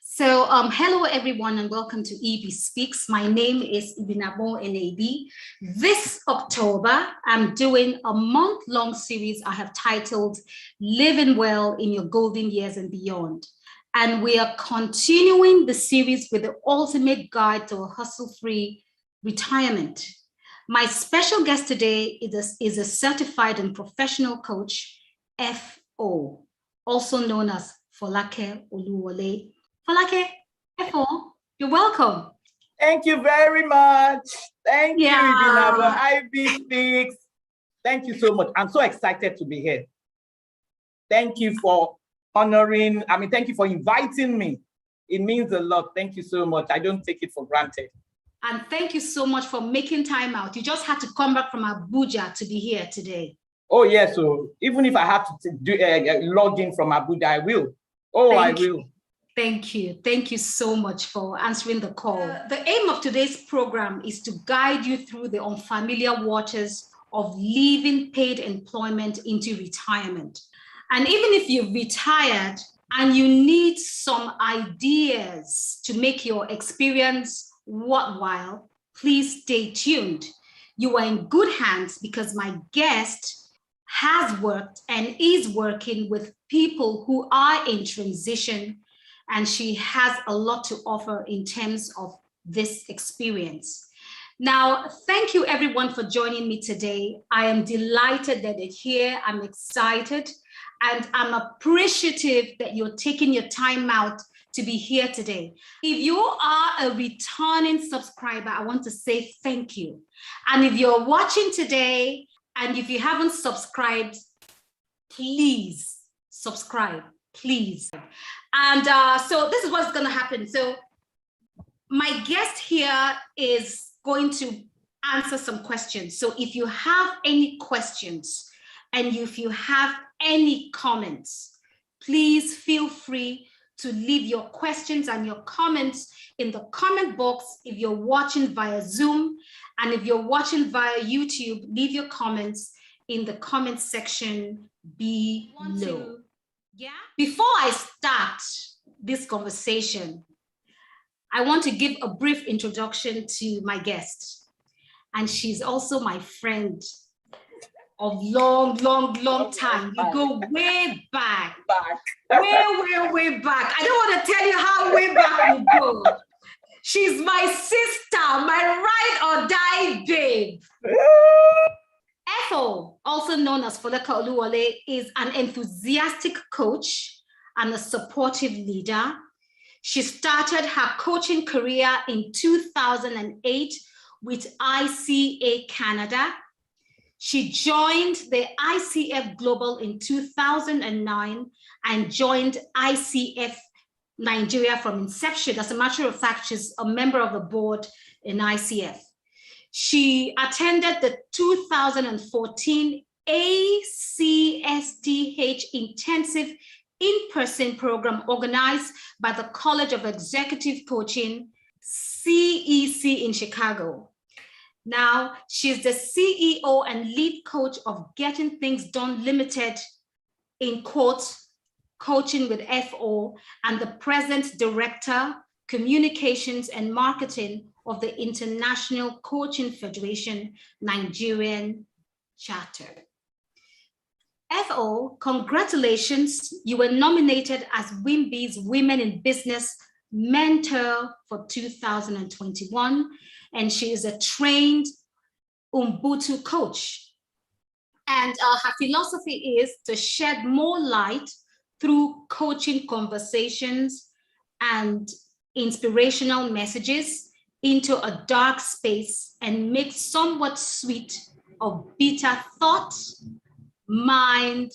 So, hello everyone and welcome to Ibi Speaks. My name is Ibinabo Enebi. This October, I'm doing a month-long series I have titled Living Well in Your Golden Years and Beyond. And we are continuing the series with the ultimate guide to a hustle-free retirement. My special guest today is a certified and professional coach, FO, also known as Folake Oluwole. Folake, FO, you're welcome. Thank you very much. Thank you, Ibinabo. Ibi Speaks. Thank you so much. I'm so excited to be here. Thank you for thank you for inviting me. It means a lot. Thank you so much. I don't take it for granted. And thank you so much for making time out. You just had to come back from Abuja to be here today. Oh, yeah. So even if I have to do log in from Abuja, I will. I will. Thank you. Thank you so much for answering the call. The aim of today's program is to guide you through the unfamiliar waters of leaving paid employment into retirement. And even if you've retired and you need some ideas to make your experience worthwhile, please stay tuned. You are in good hands because my guest has worked and is working with people who are in transition, and she has a lot to offer in terms of this experience. Now, thank you everyone for joining me today. I am delighted that you're here. I'm excited and I'm appreciative that you're taking your time out to be here today. If you are a returning subscriber, I want to say thank you. And if you're watching today and if you haven't subscribed, please subscribe, please. And so this is what's going to happen. So my guest here is going to answer some questions. So if you have any questions and if you have any comments, please feel free to leave your questions and your comments in the comment box if you're watching via Zoom. And if you're watching via YouTube, leave your comments in the comment section below. Before I start this conversation, I want to give a brief introduction to my guest. And she's also my friend of long time. We go way back. Way back. I don't want to tell you how way back we go. She's my sister, my ride or die babe. FO, also known as Folake Oluwole, is an enthusiastic coach and a supportive leader. She started her coaching career in 2008 with IAC Canada. She joined the ICF Global in 2009 and joined ICF Nigeria from inception. As a matter of fact, she's a member of the board in ICF. She attended the 2014 ACSTH intensive in-person program organized by the College of Executive Coaching, CEC in Chicago. Now, she's the CEO and lead coach of Getting Things Done Limited, in quotes, Coaching with FO, and the present director, communications and marketing of the International Coaching Federation, Nigerian chapter. FO, congratulations. You were nominated as WIMBY's Women in Business Mentor for 2021. And she is a trained Ubuntu coach. And her philosophy is to shed more light through coaching conversations and inspirational messages into a dark space and make somewhat sweet of bitter thought, mind,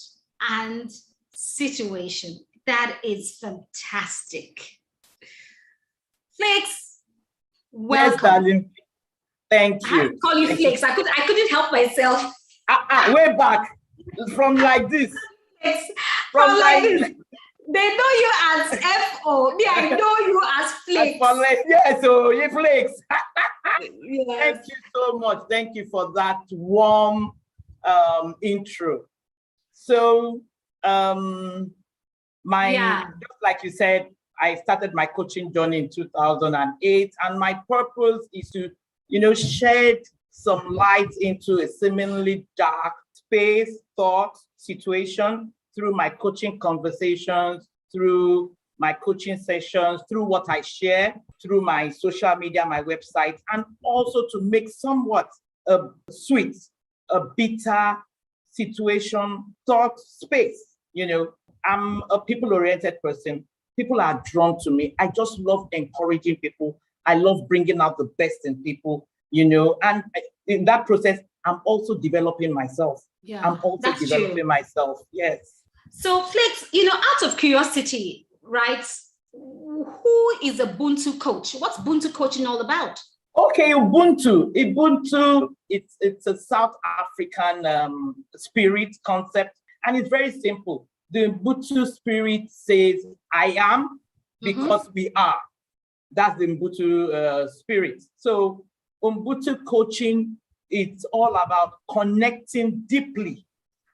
and situation. That is fantastic. Flakes. Welcome. Yes, darling. Thank you. I have to call you Flakes. I couldn't help myself. Way back. From like this. From like this. They know you as FO. Me, I know you as Flakes. Yes, so you Flakes. Yes. Thank you so much. Thank you for that warm intro. So, just like you said, I started my coaching journey in 2008, and my purpose is to, shed some light into a seemingly dark space, thought, situation through my coaching conversations, through my coaching sessions, through what I share, through my social media, my website, and also to make somewhat a sweet, a bitter situation, thought space. I'm a people-oriented person. People are drawn to me. I just love encouraging people. I love bringing out the best in people, and in that process, I'm also developing myself. Yeah, I'm also developing myself. Yes. So, Flakes, out of curiosity, right? Who is a Ubuntu coach? What's Ubuntu coaching all about? Okay, Ubuntu, it's a South African spirit concept, and it's very simple. The Ubuntu spirit says, I am because we are. That's the Ubuntu spirit. So Ubuntu coaching, it's all about connecting deeply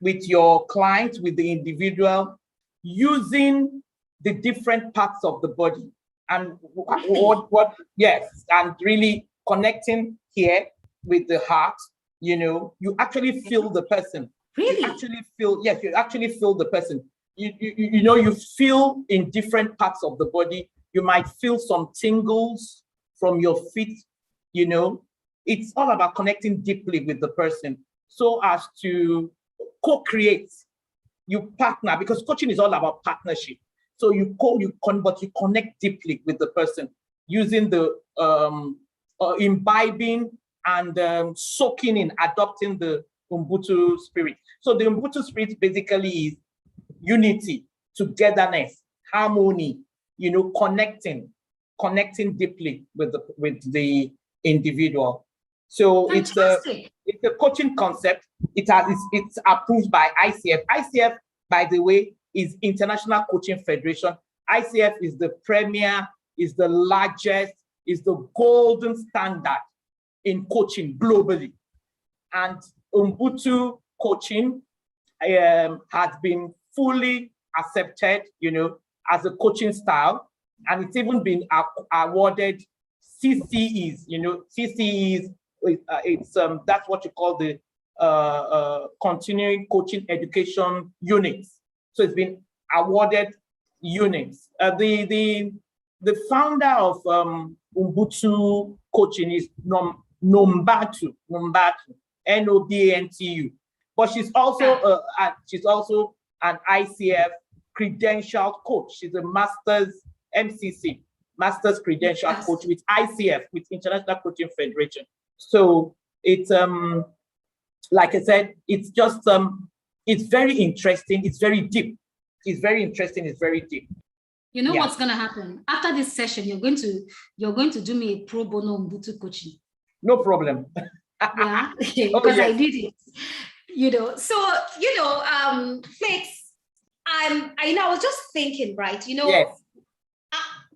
with your client, with the individual, using the different parts of the body. And and really connecting here with the heart, you actually feel the person. Really? You actually feel the person. You feel in different parts of the body. You might feel some tingles from your feet, It's all about connecting deeply with the person so as to co-create. You partner, because coaching is all about partnership. So you connect deeply with the person using the imbibing and soaking in, adopting the Ubuntu spirit. So the Ubuntu spirit basically is unity, togetherness, harmony, connecting deeply with the individual. So it's a coaching concept. It's approved by ICF. ICF, by the way, is International Coaching Federation. ICF is the premier, is the largest, is the golden standard in coaching globally. And Ubuntu coaching has been fully accepted, as a coaching style, and it's even been awarded CCEs. CCEs, that's what you call the continuing coaching education units. So it's been awarded units. The founder of Ubuntu coaching is Nombatu, Nobantu, but she's also an ICF credentialed coach. She's a master's MCC, master's credentialed coach with ICF, with International Coaching Federation. So it's like I said, it's just it's very interesting. It's very deep. It's very interesting. It's very deep. What's going to happen after this session? You're going to do me a pro bono Ubuntu coaching. No problem. Yeah, because I did it. So Flakes, I was just thinking, right?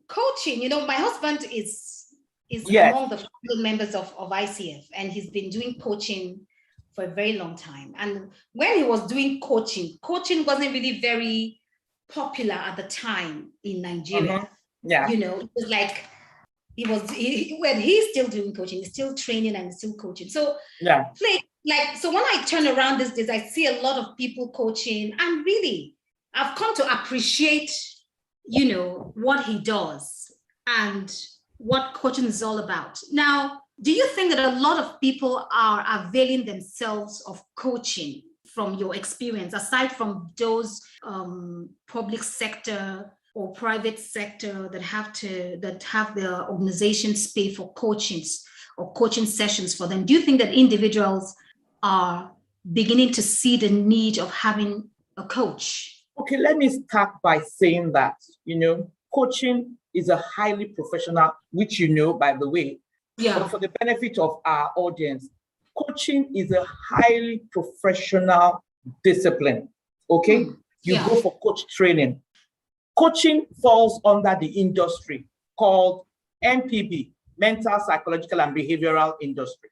Coaching. My husband is among the members of ICF, and he's been doing coaching for a very long time. And when he was doing coaching wasn't really very popular at the time in Nigeria. It was like when he's still doing coaching, he's still training and still coaching. So so when I turn around these days, I see a lot of people coaching, and really I've come to appreciate, what he does and what coaching is all about. Now, do you think that a lot of people are availing themselves of coaching from your experience, aside from those public sector or private sector that have their organizations pay for coachings or coaching sessions for them? Do you think that individuals are beginning to see the need of having a coach? Okay, let me start by saying that, coaching is a highly professional, which by the way. Yeah. But for the benefit of our audience, coaching is a highly professional discipline. Okay? You go for coach training. Coaching falls under the industry called MPB, Mental, Psychological, and Behavioral Industry.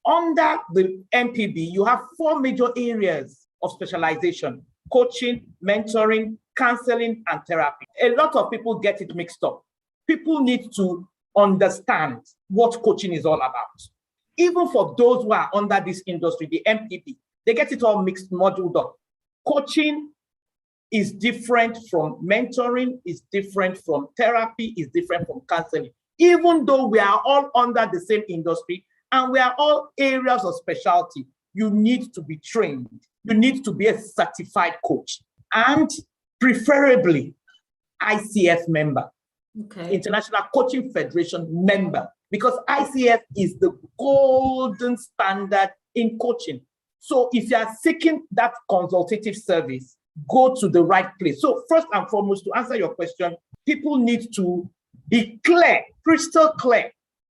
Under the MPB, you have 4 major areas of specialization: coaching, mentoring, counseling and therapy. A lot of people get it mixed up. People need to understand what coaching is all about. Even for those who are under this industry, the MPP, they get it all mixed, muddled up. Coaching is different from mentoring, is different from therapy, is different from counseling. Even though we are all under the same industry and we are all areas of specialty, you need to be trained. You need to be a certified coach and preferably ICF member, International Coaching Federation member, because ICF is the golden standard in coaching. So if you are seeking that consultative service, go to the right place. So first and foremost, to answer your question, people need to be clear, crystal clear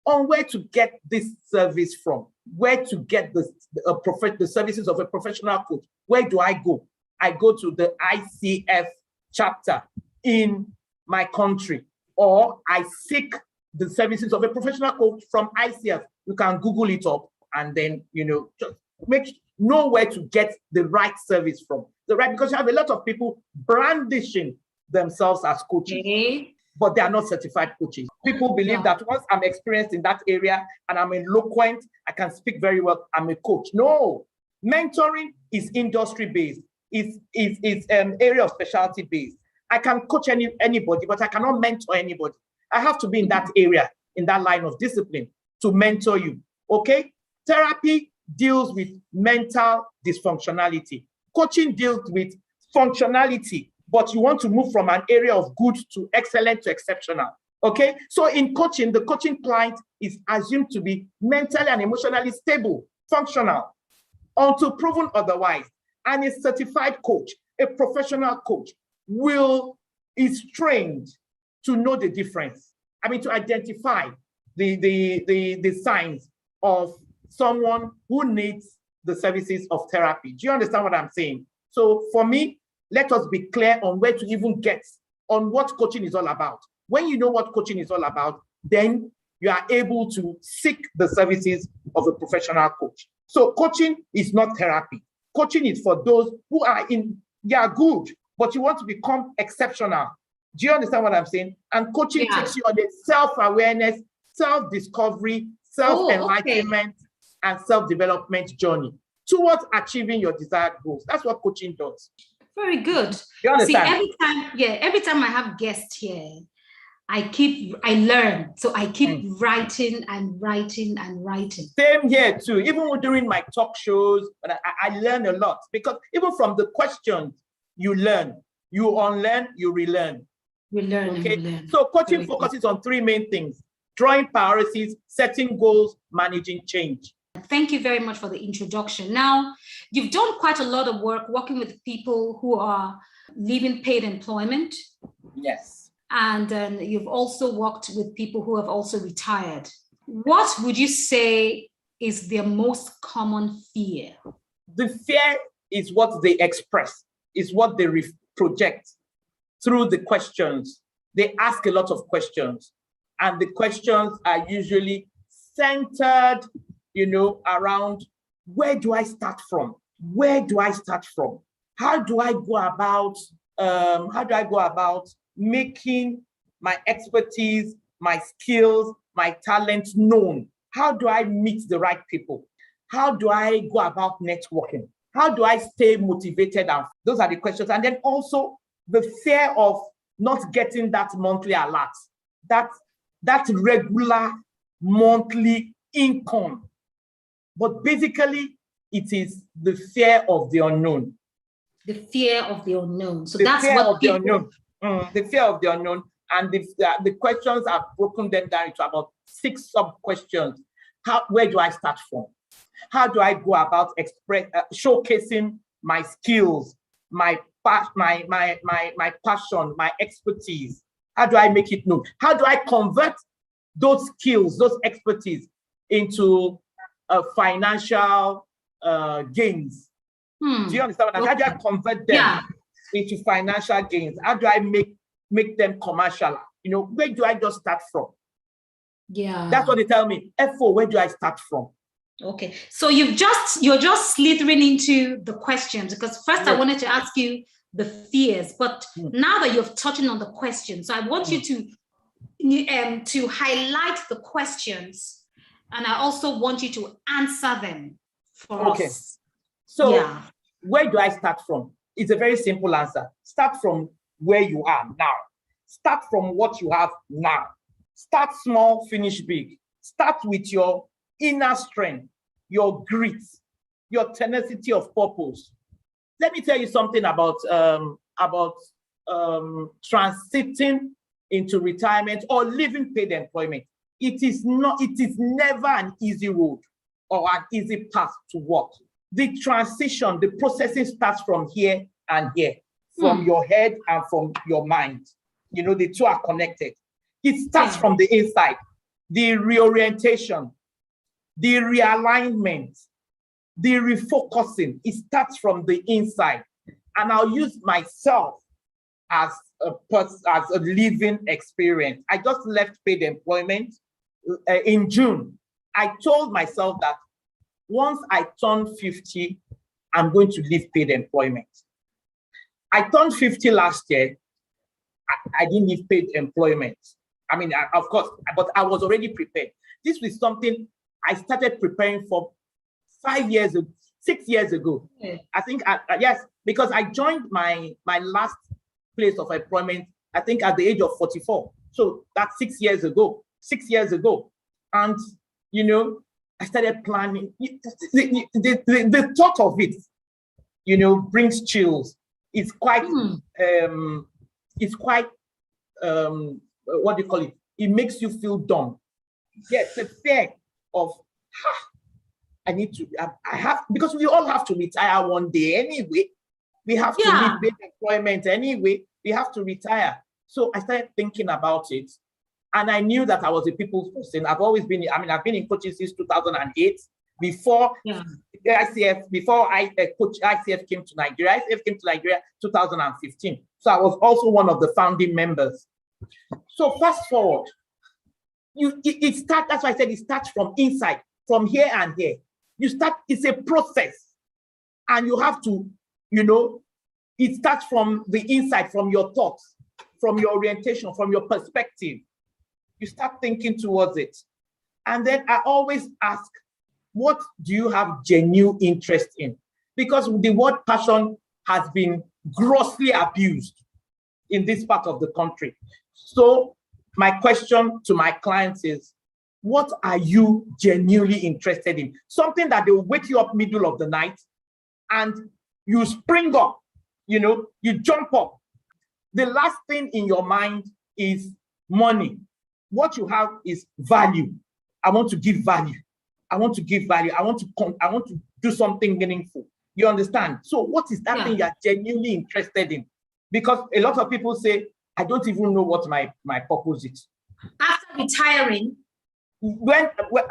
on where to get this service from, where to get the services of a professional coach. Where do I go? I go to the ICF chapter in my country, or I seek the services of a professional coach from ICF. You can Google it up and then, just know where to get the right service from. Because you have a lot of people brandishing themselves as coaches, but they are not certified coaches. People believe that once I'm experienced in that area and I'm eloquent, I can speak very well, I'm a coach. No, mentoring is industry-based. It's an area of specialty-based. I can coach anybody, but I cannot mentor anybody. I have to be in that area, in that line of discipline to mentor you, okay? Therapy deals with mental dysfunctionality. Coaching deals with functionality, but you want to move from an area of good to excellent to exceptional, okay? So in coaching, the coaching client is assumed to be mentally and emotionally stable, functional, until proven otherwise. And a certified coach, a professional coach, is trained to know the difference. To identify the signs of someone who needs the services of therapy. Do you understand what I'm saying? So for me, let us be clear on where to even get on what coaching is all about. When you know what coaching is all about, then you are able to seek the services of a professional coach. So coaching is not therapy. Coaching is for those who are good, but you want to become exceptional. Do you understand what I'm saying? And coaching takes you on a self-awareness, self-discovery, self-enlightenment, and self-development journey towards achieving your desired goals. That's what coaching does. Very good. You understand? See, every time I have guests here, I learn. So I keep writing and writing and writing. Same here too. Even during my talk shows, I learn a lot, because even from the questions, you learn, you unlearn, you relearn. We learn. Okay. And we learn. So coaching focuses on three main things: drawing priorities, setting goals, managing change. Thank you very much for the introduction. Now, you've done quite a lot of work working with people who are leaving paid employment. Yes. And then you've also worked with people who have also retired. What would you say is their most common fear? The fear is what they express, is what they project through the questions. They ask a lot of questions, and the questions are usually centered, around where do I start from? Where do I start from? How do I go about making my expertise, my skills, my talents known? How do I meet the right people? How do I go about networking? How do I stay motivated? And those are the questions. And then also the fear of not getting that monthly alert, that regular monthly income. But basically, it is the fear of the unknown. The fear of the unknown. So the that's fear what of the unknown. The fear of the unknown. And the questions have broken them down into about 6 sub-questions. Where do I start from? How do I go about showcasing my skills, my passion, my expertise? How do I make it known? How do I convert those skills, those expertise into financial gains? Do you understand what I mean? How do I convert them into financial gains? How do I make them commercial? Where do I just start from? Yeah. That's what they tell me. FO, where do I start from? Okay, so you're just slithering into the questions, because first I wanted to ask you the fears, but now that you're touching on the questions, so I want you to highlight the questions, and I also want you to answer them for us. So where do I start from? It's a very simple answer. Start from where you are now. Start from what you have now. Start small, finish big. Start with your inner strength, your grit, your tenacity of purpose. Let me tell you something about transiting into retirement or leaving paid employment. It is never an easy road or an easy path to walk. The transition, the processing starts from here and here, from your head and from your mind. You know, the two are connected. It starts from the inside, the reorientation, the realignment, the refocusing. It starts from the inside. And I'll use myself as a living experience. I just left paid employment in June. I told myself that once I turn 50, I'm going to leave paid employment. I turned 50 last year. I didn't leave paid employment. I mean, of course, but I was already prepared. This was something I started preparing for 6 years ago. I think, yes, because I joined my last place of employment, I think at the age of 44. So that's 6 years ago. And, you know, I started planning. The thought of it, you know, brings chills. It's quite, what do you call it? It makes you feel dumb. Yes, the fear of, I have, because we all have to retire one day anyway. We have to leave paid employment anyway. We have to retire. So I started thinking about it. And I knew that I was a people's person. I've been in coaching since 2008. Before ICF, before ICF came to Nigeria. ICF came to Nigeria 2015. So I was also one of the founding members. So fast forward, that's why I said it starts from inside, from here and here. It's a process. And you have to, you know, it starts from the inside, from your thoughts, from your orientation, from your perspective. You start thinking towards it. And then I always ask, what do you have genuine interest in? Because the word passion has been grossly abused in this part of the country. So my question to my clients is, what are you genuinely interested in? Something that they will wake you up middle of the night and you spring up, you know, you jump up. The last thing in your mind is money. What you have is value. I want to give value. I want to to do something meaningful. You understand? So what is that thing you're genuinely interested in? Because a lot of people say, I don't even know what my purpose is. After retiring?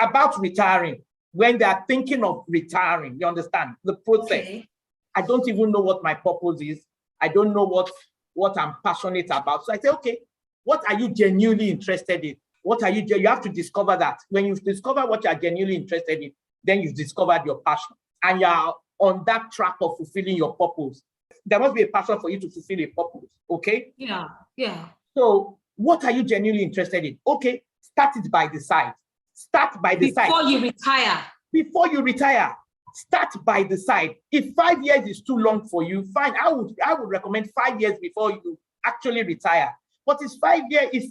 About retiring, when they are thinking of retiring, you understand the process. Okay. I don't even know what my purpose is. I don't know what I'm passionate about. So I say, okay, what are you genuinely interested in? You have to discover that. When you discover what you're genuinely interested in, then you've discovered your passion. And you're on that track of fulfilling your purpose. There must be a passion for you to fulfill a purpose, okay? Yeah. So what are you genuinely interested in? Okay, start it by the side. Start by the side. Before you retire, start by the side. If 5 years is too long for you, fine. I would recommend 5 years before you actually retire. But if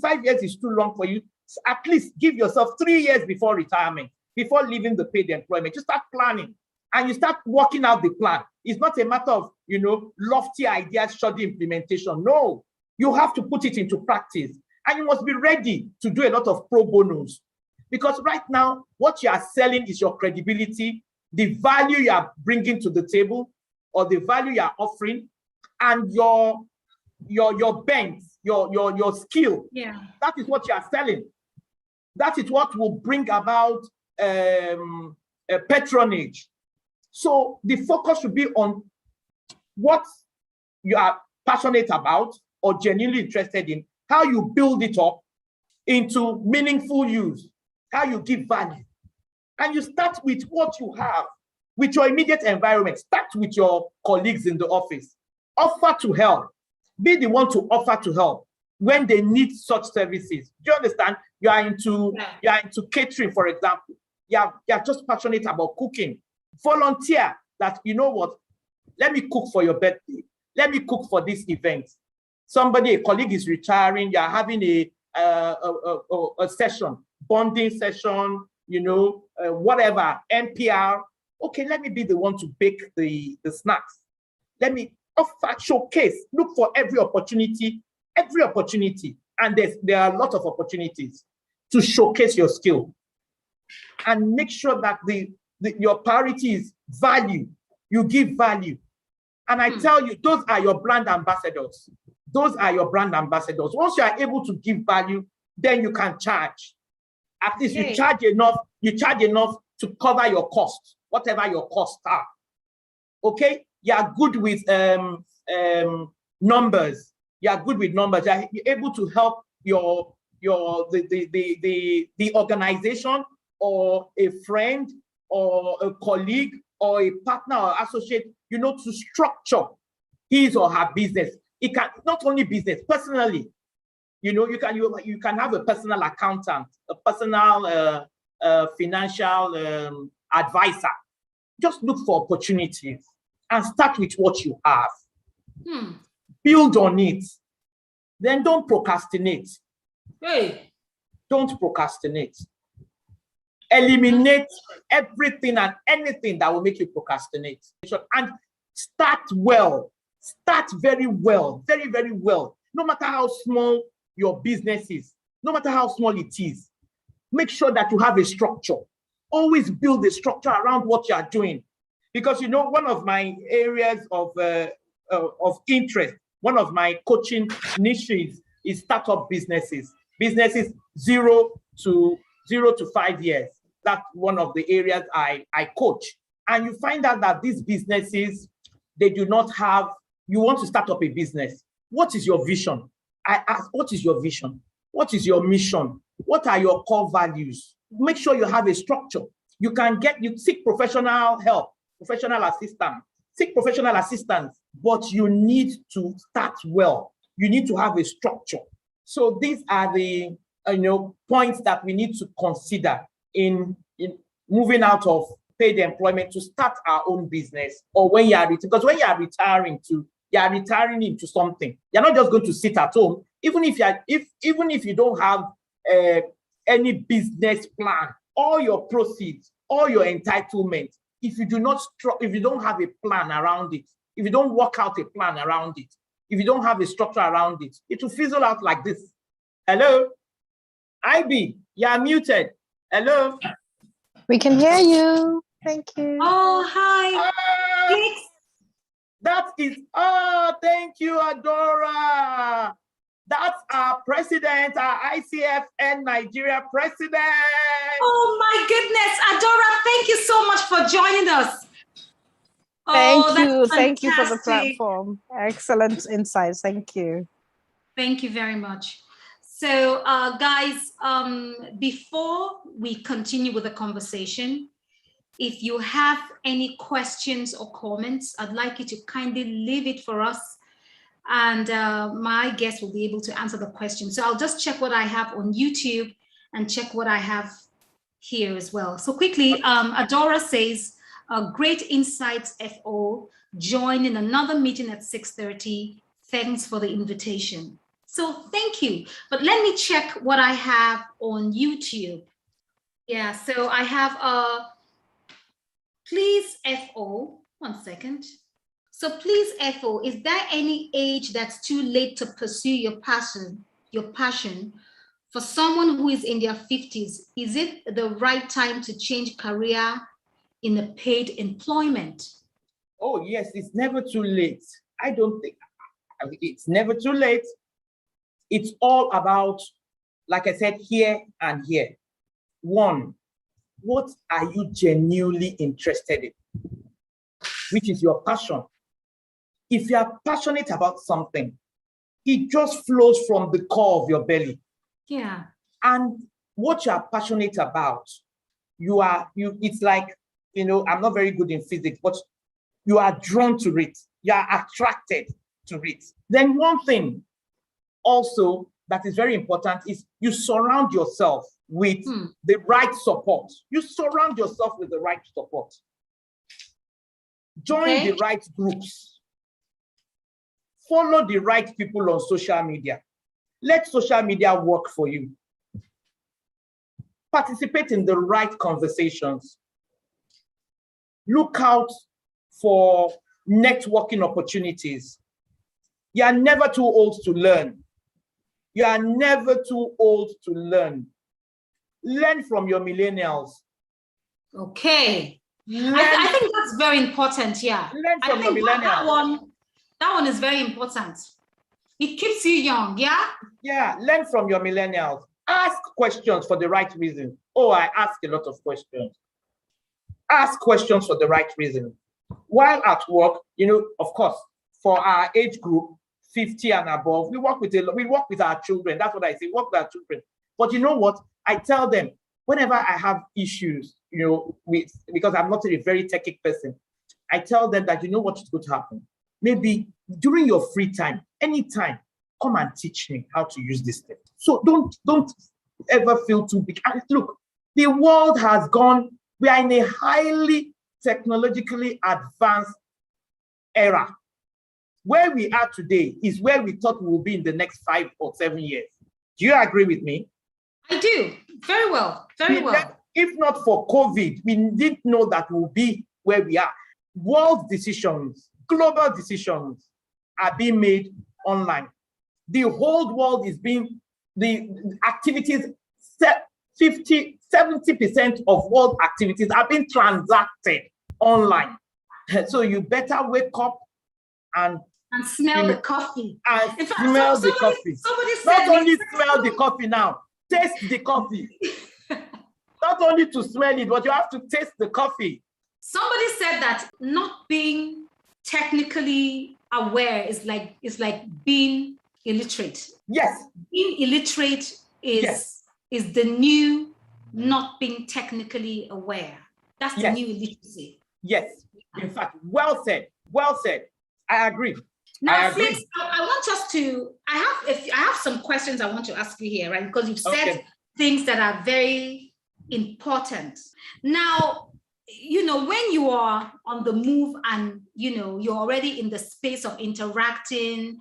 5 years is too long for you, at least give yourself 3 years before retirement, before leaving the paid employment. You start planning and you start working out the plan. It's not a matter of, you know, lofty ideas, shoddy implementation. No, you have to put it into practice. And you must be ready to do a lot of pro bonos. Because right now, what you are selling is your credibility, the value you are bringing to the table, or the value you are offering, and your bent, your skill. Yeah. That is what you are selling. That is what will bring about patronage. So the focus should be on what you are passionate about or genuinely interested in, how you build it up into meaningful use, how you give value. And you start with what you have, with your immediate environment. Start with your colleagues in the office. Offer to help. Be the one to offer to help when they need such services. Do you understand? You are into catering, for example. You're just passionate about cooking. Volunteer that, you know what, let me cook for your birthday. Let me cook for this event. A colleague is retiring, you're having a session, bonding session, whatever, NPR. Okay, let me be the one to bake the snacks. Let me offer, showcase, look for every opportunity. And there are a lot of opportunities to showcase your skill. And make sure that your priority is value. You give value. And I tell you, those are your brand ambassadors. Those are your brand ambassadors. Once you are able to give value, then you can charge. At least you charge enough to cover your costs, whatever your costs are. Okay? You are good with numbers. You are good with numbers. You're able to help the organization or a friend or a colleague or a partner or associate, to structure his or her business. It can not only business, personally. You can have a personal accountant, a personal financial advisor. Just look for opportunities and start with what you have. Build on it. Then don't procrastinate. Don't procrastinate. Eliminate everything and anything that will make you procrastinate. And start well. Start very well, very, very well. No matter how small your business is, no matter how small it is, make sure that you have a structure. Always build a structure around what you are doing. Because one of my areas of interest, one of my coaching niches is startup businesses. Businesses 0 to 5 years. That's one of the areas I coach. And you find out that these businesses, they do not have, you want to start up a business. What is your vision? I ask, what is your vision? What is your mission? What are your core values? Make sure you have a structure. You seek professional help, professional assistance, seek professional assistance, but you need to start well. You need to have a structure. So these are the points that we need to consider in moving out of paid employment to start our own business, or when you are because when you are retiring into something. You're not just going to sit at home. Even if you don't have any business plan, all your proceeds, all your entitlements, if you don't have a plan around it, if you don't work out a plan around it, if you don't have a structure around it, it will fizzle out like this. Hello? Ibi, you are muted. Hello? We can hear you. Thank you. Oh, hi. Thank you, Adora. That's our president, our ICF Nigeria president. Oh my goodness, Adora, thank you so much for joining us. Thank you for the platform. Excellent insights. Thank you. Thank you very much. So guys, before we continue with the conversation, if you have any questions or comments, I'd like you to kindly leave it for us, and my guest will be able to answer the question. So I'll just check what I have on YouTube and check what I have here as well. So quickly, Adora says, great insights, FO. Join in another meeting at 6:30. Thanks for the invitation. So thank you. But let me check what I have on YouTube. Yeah, so I have please FO, 1 second. So please FO, is there any age that's too late to pursue your passion for someone who is in their 50s? Is it the right time to change career in a paid employment? Oh yes, it's never too late. I don't think it's never too late. It's all about, like I said, here and here. One, what are you genuinely interested in? Which is your passion. If you are passionate about something, it just flows from the core of your belly. Yeah. And what you are passionate about, it's like, I'm not very good in physics, but you are drawn to it. You are attracted to it. Then one thing also that is very important is you surround yourself with the right support. You surround yourself with the right support. Join the right groups. Follow the right people on social media. Let social media work for you. Participate in the right conversations. Look out for networking opportunities. You are never too old to learn. You are never too old to learn. Learn from your millennials. Okay. I think that's very important, yeah. Learn from your millennials. That one is very important. It keeps you young, yeah? Yeah, learn from your millennials. Ask questions for the right reason. Oh, I ask a lot of questions. Ask questions for the right reason. While at work, of course, for our age group, 50 and above, we work with our children. That's what I say, work with our children. But you know what? I tell them, whenever I have issues, because I'm not a very technical person, I tell them that what is going to happen. Maybe during your free time, anytime, come and teach me how to use this thing. So don't ever feel too big. And look, the world has gone, we are in a highly technologically advanced era. Where we are today is where we thought we will be in the next 5 or 7 years. Do you agree with me? I do. Very well. Very well. If not for COVID, we didn't know that we'll be where we are. World decisions, global decisions are being made online. The whole world is being, the activities, 70% of world activities are being transacted online. So you better wake up and smell the coffee. And in fact, smell the coffee. Not only smell the coffee now, taste the coffee. Not only to smell it, but you have to taste the coffee. Somebody said that not being technically aware is like being illiterate. Yes. Being illiterate is the new not being technically aware. That's the new illiteracy. Yes. In fact, well said. Well said. I agree. Now, Flakes, I want us to, I have some questions I want to ask you here, right? Because you've said things that are very important. Now, when you are on the move and, you're already in the space of interacting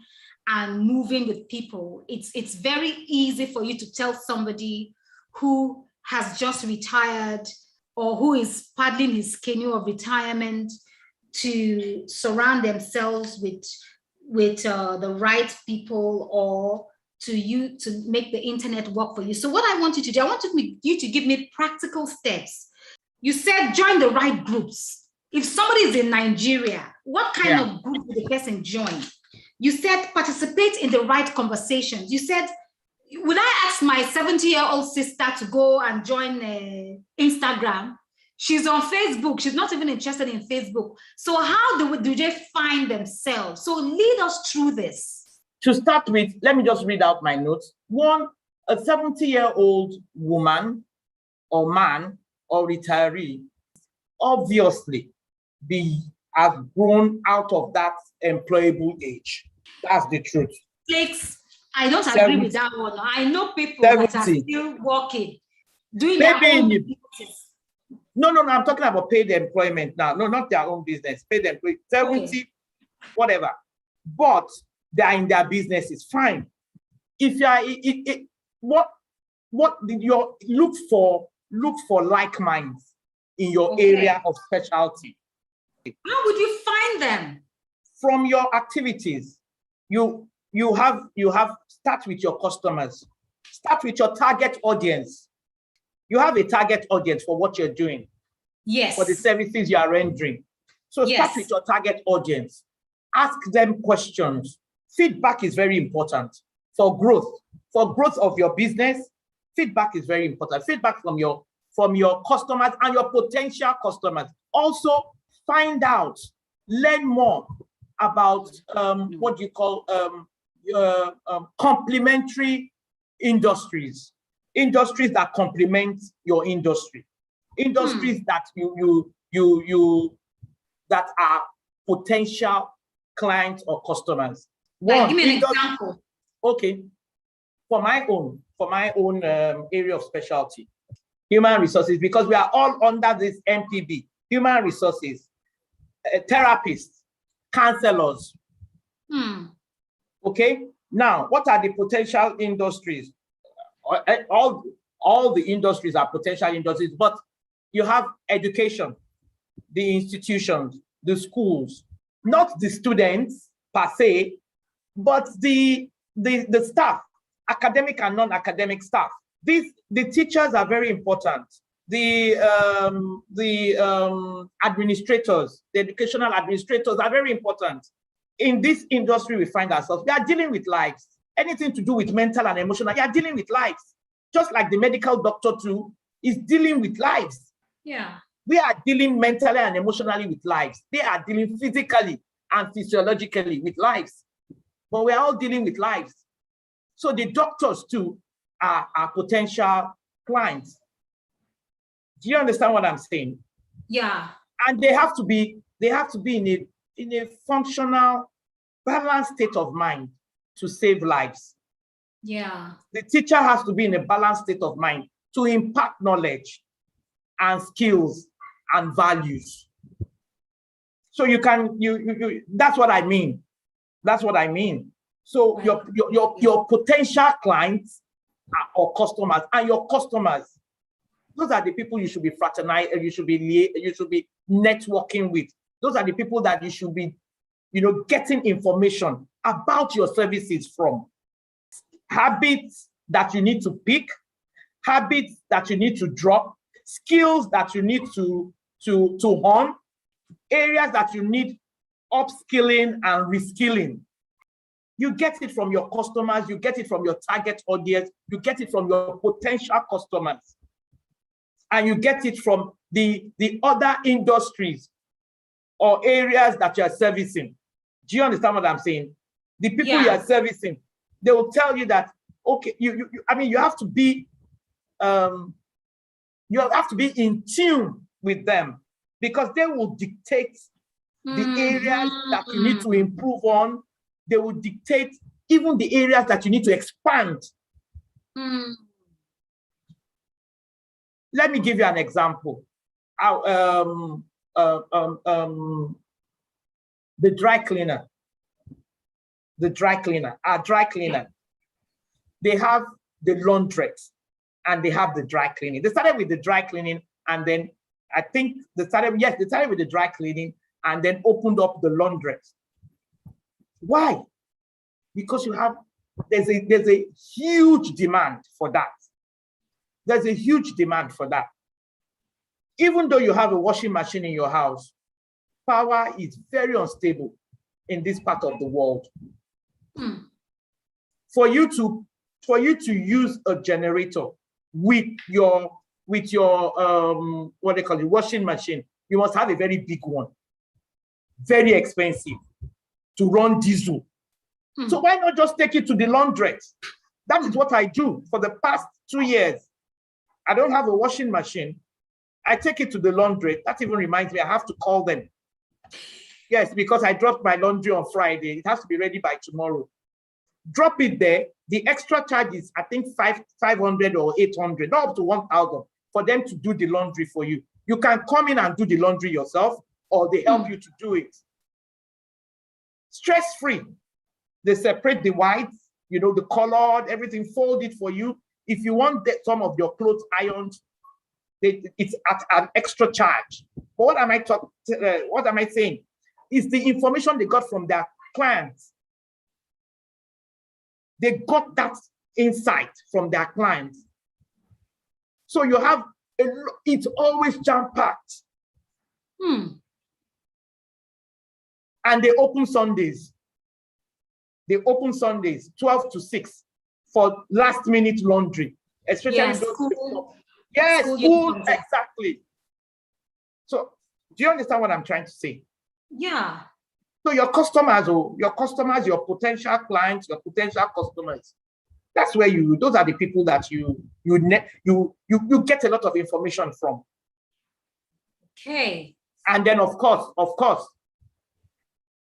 and moving with people, it's very easy for you to tell somebody who has just retired or who is paddling his canoe of retirement to surround themselves with the right people or to make the internet work for you. So what I want you to do, I want you to give me practical steps. You said join the right groups. If somebody is in Nigeria, what kind of group would the person join? You said participate in the right conversations. You said, would I ask my 70-year-old sister to go and join Instagram? She's on Facebook. She's not even interested in Facebook. So how do they find themselves? So lead us through this. To start with, let me just read out my notes. One, a 70-year-old woman or man or retiree obviously has grown out of that employable age. That's the truth. I don't agree with that one. I know people that are still working, doing their own business. No, I'm talking about paid employment now. No, not their own business. Paid employment, 70, whatever. But they are in their business, it's fine. If you are, what did you look for like minds in your area of specialty? How would you find them? From your activities. You have start with your customers. Start with your target audience. You have a target audience for what you're doing. Yes. For the services you are rendering. So start with your target audience. Ask them questions. Feedback is very important for growth. For growth of your business, feedback is very important. Feedback from your customers and your potential customers. Also, find out, learn more about what you call complementary industries that complement your industry. Industries that that are potential clients or customers. Like, give me an example. Okay, for my own area of specialty, human resources, because we are all under this MPB, human resources, therapists, counselors. Okay, now what are the potential industries? All the industries are potential industries, but you have education, the institutions, the schools, not the students per se, but the staff, academic and non-academic staff. The teachers are very important. The administrators, the educational administrators are very important. In this industry we find ourselves, we are dealing with lives. Anything to do with mental and emotional, you are dealing with lives. Just like the medical doctor too is dealing with lives. Yeah. We are dealing mentally and emotionally with lives. They are dealing physically and physiologically with lives. But we are all dealing with lives. So the doctors too are potential clients. Do you understand what I'm saying? Yeah. And they have to be in a functional, balanced state of mind to save lives. Yeah. The teacher has to be in a balanced state of mind to impart knowledge and skills and values. So you can, that's what I mean. That's what I mean. So your potential clients or customers, and your customers, those are the people you should be fraternizing, you should be networking with. Those are the people that you should be, getting information about your services from. Habits that you need to pick, habits that you need to drop, skills that you need to hone, areas that you need upskilling and reskilling. You get it from your customers, you get it from your target audience, you get it from your potential customers, and you get it from the other industries or areas that you are servicing. Do you understand what I'm saying? The people you are servicing, they will tell you that, okay, you have to be in tune with them, because they will dictate the areas that you need to improve on. They will dictate even the areas that you need to expand. Let me give you an example. The dry cleaner, our dry cleaner, they have the laundrette and they have the dry cleaning. They started with the dry cleaning, and then I think they started with the dry cleaning and then opened up the laundrette. Why? Because there's a huge demand for that. There's a huge demand for that. Even though you have a washing machine in your house, power is very unstable in this part of the world. For you to use a generator with your what they call it, washing machine, you must have a very big one, very expensive, to run diesel. So why not just take it to the laundrette? That is what I do for the past 2 years. I don't have a washing machine. I take it to the laundrette. That even reminds me, I have to call them. Yes, because I dropped my laundry on Friday. It has to be ready by tomorrow. Drop it there. The extra charge is, I think, 500 or 800, not up to 1,000, for them to do the laundry for you. You can come in and do the laundry yourself, or they help you to do it. Stress-free. They separate the whites, the colored, everything, fold it for you. If you want some of your clothes ironed, it's at an extra charge. But what am I saying? It's the information they got from their clients. They got that insight from their clients. So you have, it's always jam-packed. And they open Sundays. They open Sundays, 12 to 6, for last-minute laundry. Especially school. Yes, school, exactly. So, do you understand what I'm trying to say? Yeah. So your customers, your potential clients, your potential customers, that's where those are the people that you get a lot of information from. Okay. And then of course,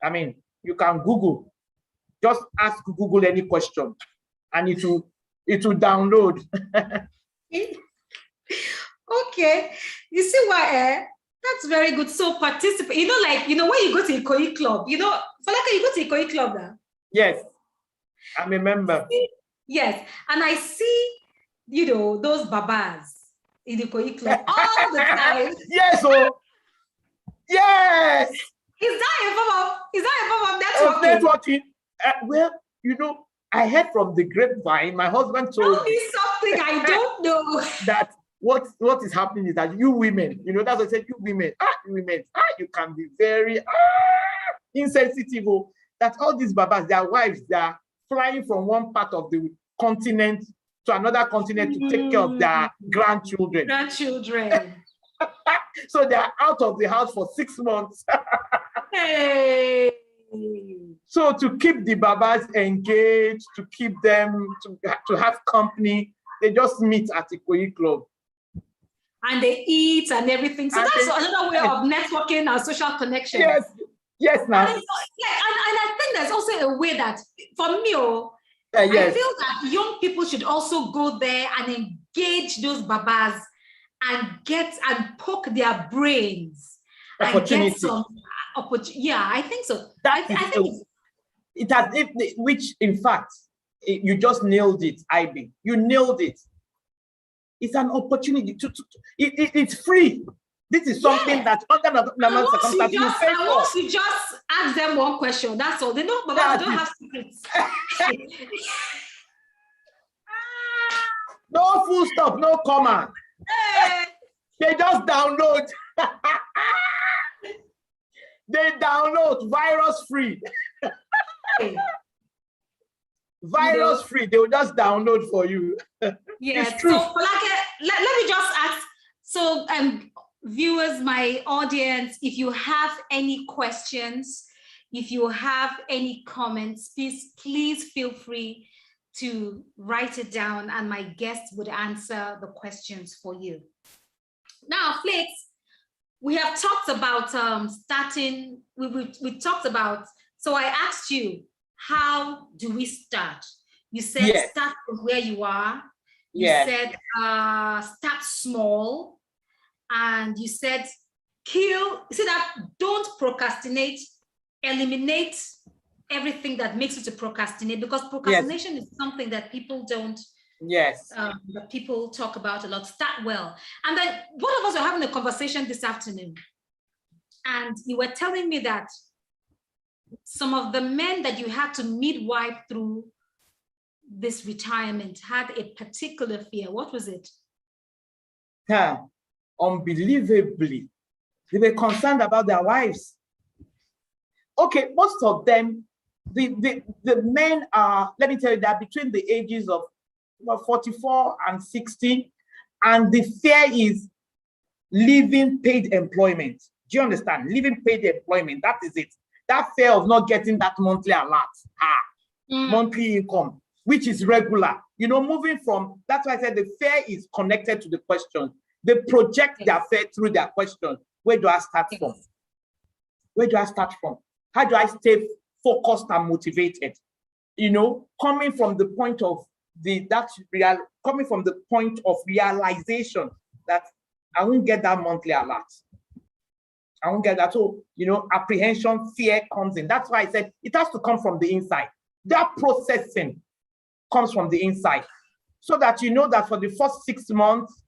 I mean, you can Google, just ask Google any question and it will download. Okay. You see why, that's very good. So participate, when you go to Ikoyi Club, Folake, you go to Ikoyi Club now? Yes, I'm a member. Yes, and I see, those babas in the Ikoyi Club all the time. Yes, yes. Is that a form of networking? Well, I heard from the grapevine, my husband told me something I don't know. That what is happening is that you women, that's what I said, you women, you can be very insensitive. That all these babas, their wives, they are flying from one part of the continent to another continent to take care of their grandchildren. So they are out of the house for 6 months. Hey. So to keep the babas engaged, to keep them to have company, they just meet at the Ikoyi Club. And they eat and everything. So that's another way of networking and social connection. Yes, now. And I think there's also a way that, for me, yes. I feel that young people should also go there and engage those babas and poke their brains and get some opportunity. Yeah, I think so. Which in fact, you just nailed it, Ibi. You nailed it. It's an opportunity it's free. This is something that under normal circumstances you pay for. Once you just ask them one question, that's all. They know, but they don't have secrets. No full stop, no comma. Hey. They just download. They download virus free. Virus free. They will just download for you. Yes. So, let me just ask. So, viewers, my audience, if you have any questions, if you have any comments, please feel free to write it down, and my guests would answer the questions for you. Now, Flakes, we have talked about starting. We talked about. So I asked you, how do we start? You said start from where you are. You said start small, and you said don't procrastinate, eliminate everything that makes you to procrastinate, because procrastination is something that people don't. That people talk about a lot. Start well. And then both of us were having a conversation this afternoon, and you were telling me that some of the men that you had to midwife through this retirement had a particular fear. What was it? Unbelievably, they were concerned about their wives. Okay, most of them, the men are, let me tell you, that between the ages of 44 and 60, and the fear is leaving paid employment. Do you understand? Leaving paid employment, that is it. That fear of not getting that monthly alert, monthly income, which is regular. Moving from, that's why I said the fear is connected to the question. They project their fear through their question. Where do I start from? Where do I start from? How do I stay focused and motivated? Coming from the point of coming from the point of realization that I won't get that monthly alert. I won't get that. So, apprehension, fear comes in. That's why I said it has to come from the inside. That processing comes from the inside. So that that for the first 6 months,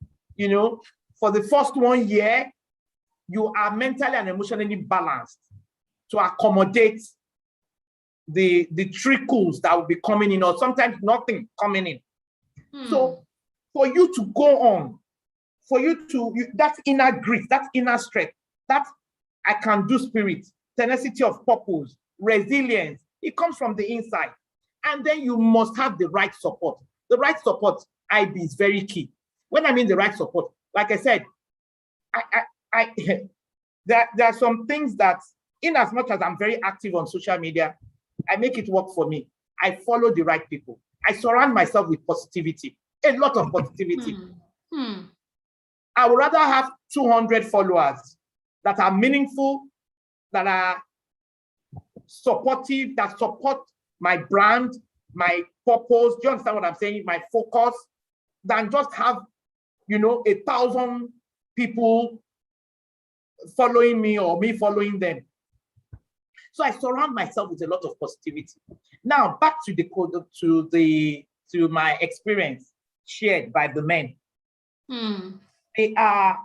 for the first 1 year, you are mentally and emotionally balanced to accommodate the trickles that will be coming in, or sometimes nothing coming in. So for you to go on, that inner grit, that inner strength, that I can do spirit, tenacity of purpose, resilience, it comes from the inside. And then you must have the right support. The right support, Ibi, is very key. When I mean the right support, like I said, there are some things that, in as much as I'm very active on social media, I make it work for me. I follow the right people. I surround myself with positivity, a lot of positivity. I would rather have 200 followers that are meaningful, that are supportive, that support my brand, my purpose. Do you understand what I'm saying? My focus, than just have, 1,000 people following me or me following them. So I surround myself with a lot of positivity. Now back to to my experience shared by the men. I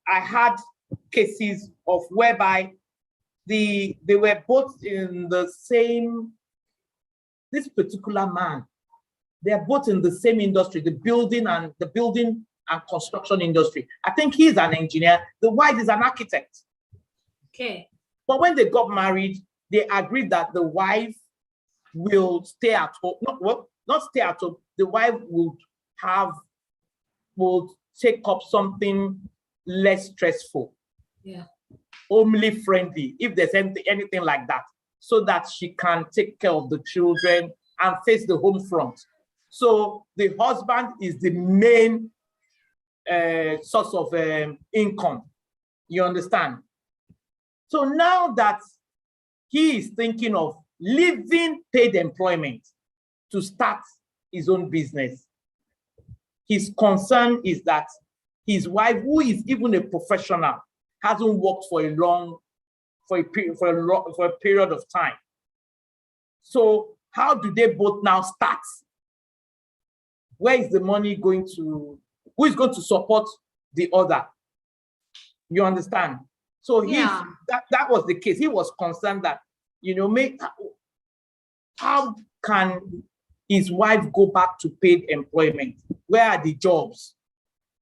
had cases of whereby they were both in the same, this particular man, they're both in the same industry, the building and construction industry. I think he's an engineer, the wife is an architect. Okay. But when they got married, they agreed that the wife will stay at home. Not stay at home. The wife would take up something less stressful. Yeah. Homely friendly, if there's anything like that, so that she can take care of the children and face the home front. So the husband is the main source of income. You understand? So now that he is thinking of leaving paid employment to start his own business, his concern is that his wife, who is even a professional, hasn't worked for a period of time. So how do they both now start? Where is the money going to? Who is going to support the other? You understand? So that was the case. He was concerned that, how can his wife go back to paid employment? Where are the jobs?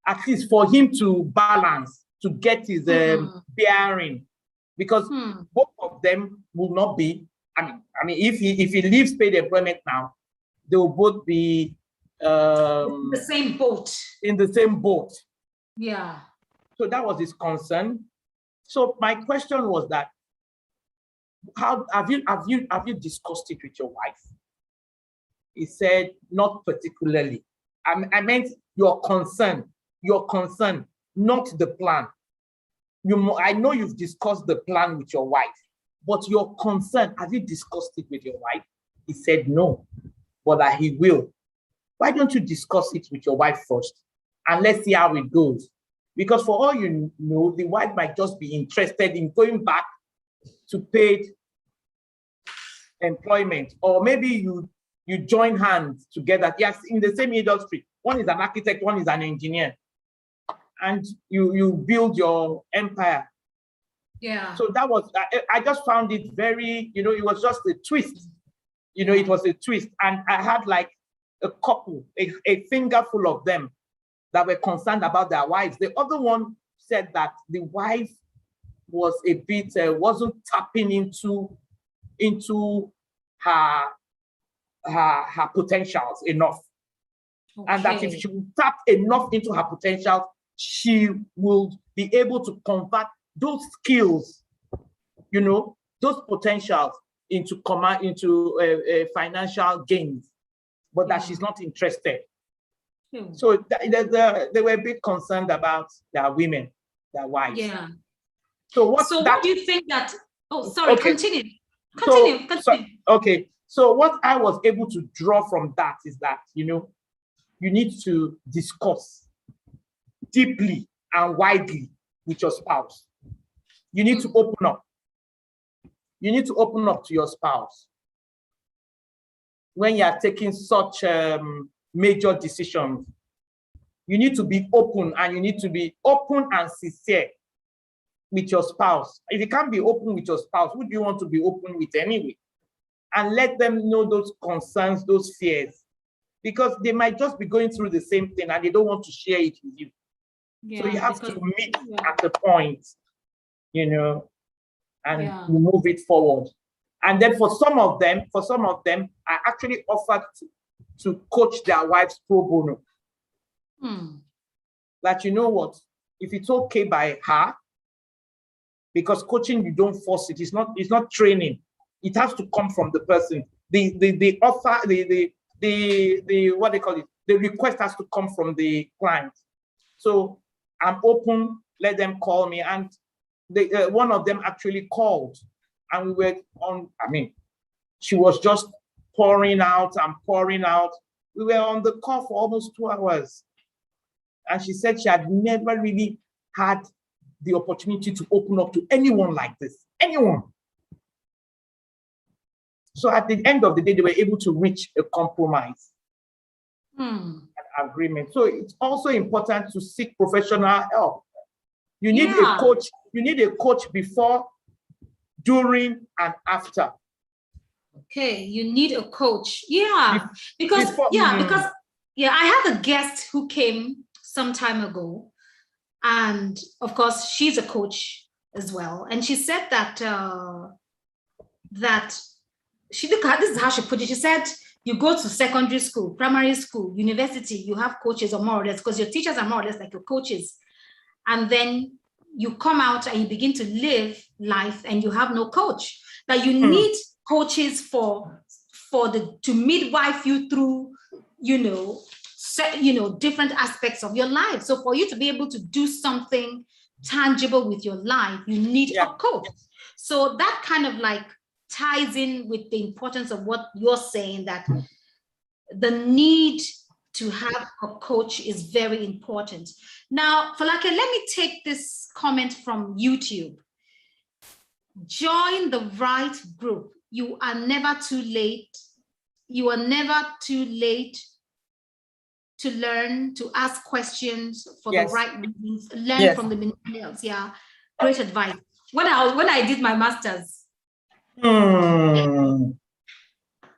At least for him to balance, to get his bearing, because both of them will not be. I mean, if he leaves paid employment now, they will both be in the same boat. In the same boat. Yeah. So that was his concern. So my question was that, how have you discussed it with your wife? He said, not particularly. I meant your concern, not the plan. I know you've discussed the plan with your wife, but your concern, have you discussed it with your wife? He said no, but that he will. Why don't you discuss it with your wife first? And let's see how it goes. Because for all you know, the wife might just be interested in going back to paid employment. Or maybe you join hands together. Yes, in the same industry. One is an architect, one is an engineer. And you build your empire. Yeah. So that was, I just found it very, it was just a twist. It was a twist. And I had like a couple, a finger full of them that were concerned about their wives. The other one said that the wife was a bit, wasn't tapping into her potentials enough. Okay. And that if she would tap enough into her potentials, she will be able to convert those skills, those potentials into financial gains, but that she's not interested. So they were a bit concerned about their women, their wives. Yeah. So what do you think that? Oh, sorry. Okay. Continue. Okay. So what I was able to draw from that is that you need to discuss deeply and widely with your spouse. You need to open up. You need to open up to your spouse when you are taking such major decisions. You need to be open, and you need to be open and sincere with your spouse. If you can't be open with your spouse, who do you want to be open with anyway? And let them know those concerns, those fears, because they might just be going through the same thing and they don't want to share it with you. So you have to meet at the point, and you move it forward. And then for some of them, I actually offered to coach their wives pro bono. That if it's okay by her, because coaching, you don't force it. It's not training. It has to come from the person. The offer, what they call it, the request has to come from the client. So I'm open let them call me. And they, one of them actually called, and we were on, I mean, she was just pouring out and pouring out. We were on the call for almost 2 hours. And she said she had never really had the opportunity to open up to anyone like this, anyone. So at the end of the day, they were able to reach a compromise, an agreement. So it's also important to seek professional help. You need a coach. You need a coach before, during, and after. Okay, you need a coach. Yeah, because I had a guest who came some time ago, and of course she's a coach as well, and she said that this is how she put it. She said, you go to secondary school, primary school, university, you have coaches, or more or less, because your teachers are more or less like your coaches, and then you come out and you begin to live life and you have no coach. That you need coaches to midwife you through, different aspects of your life. So for you to be able to do something tangible with your life, you need a coach. So that kind of like ties in with the importance of what you're saying, that the need to have a coach is very important. Now, Folake, let me take this comment from YouTube. Join the right group. You are never too late. You are never too late to learn, to ask questions for the right reasons, learn from the millennials. Yeah, great advice. When I did my master's,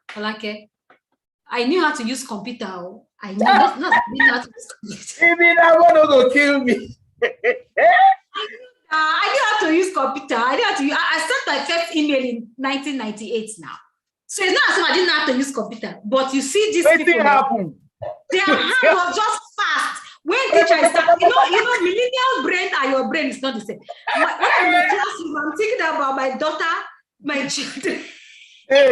Folake, I knew how to use computer. I knew not how to use computer. Ibinabo no go kill me. I knew how to use computer. I sent my first email in 1998 now. So it's not as if I didn't know how to use computer. But you see these people, happened. Their hand was just fast. When teacher start, millennial brain and your brain is not the same. When I'm in the classroom, I'm thinking about my daughter, my children. I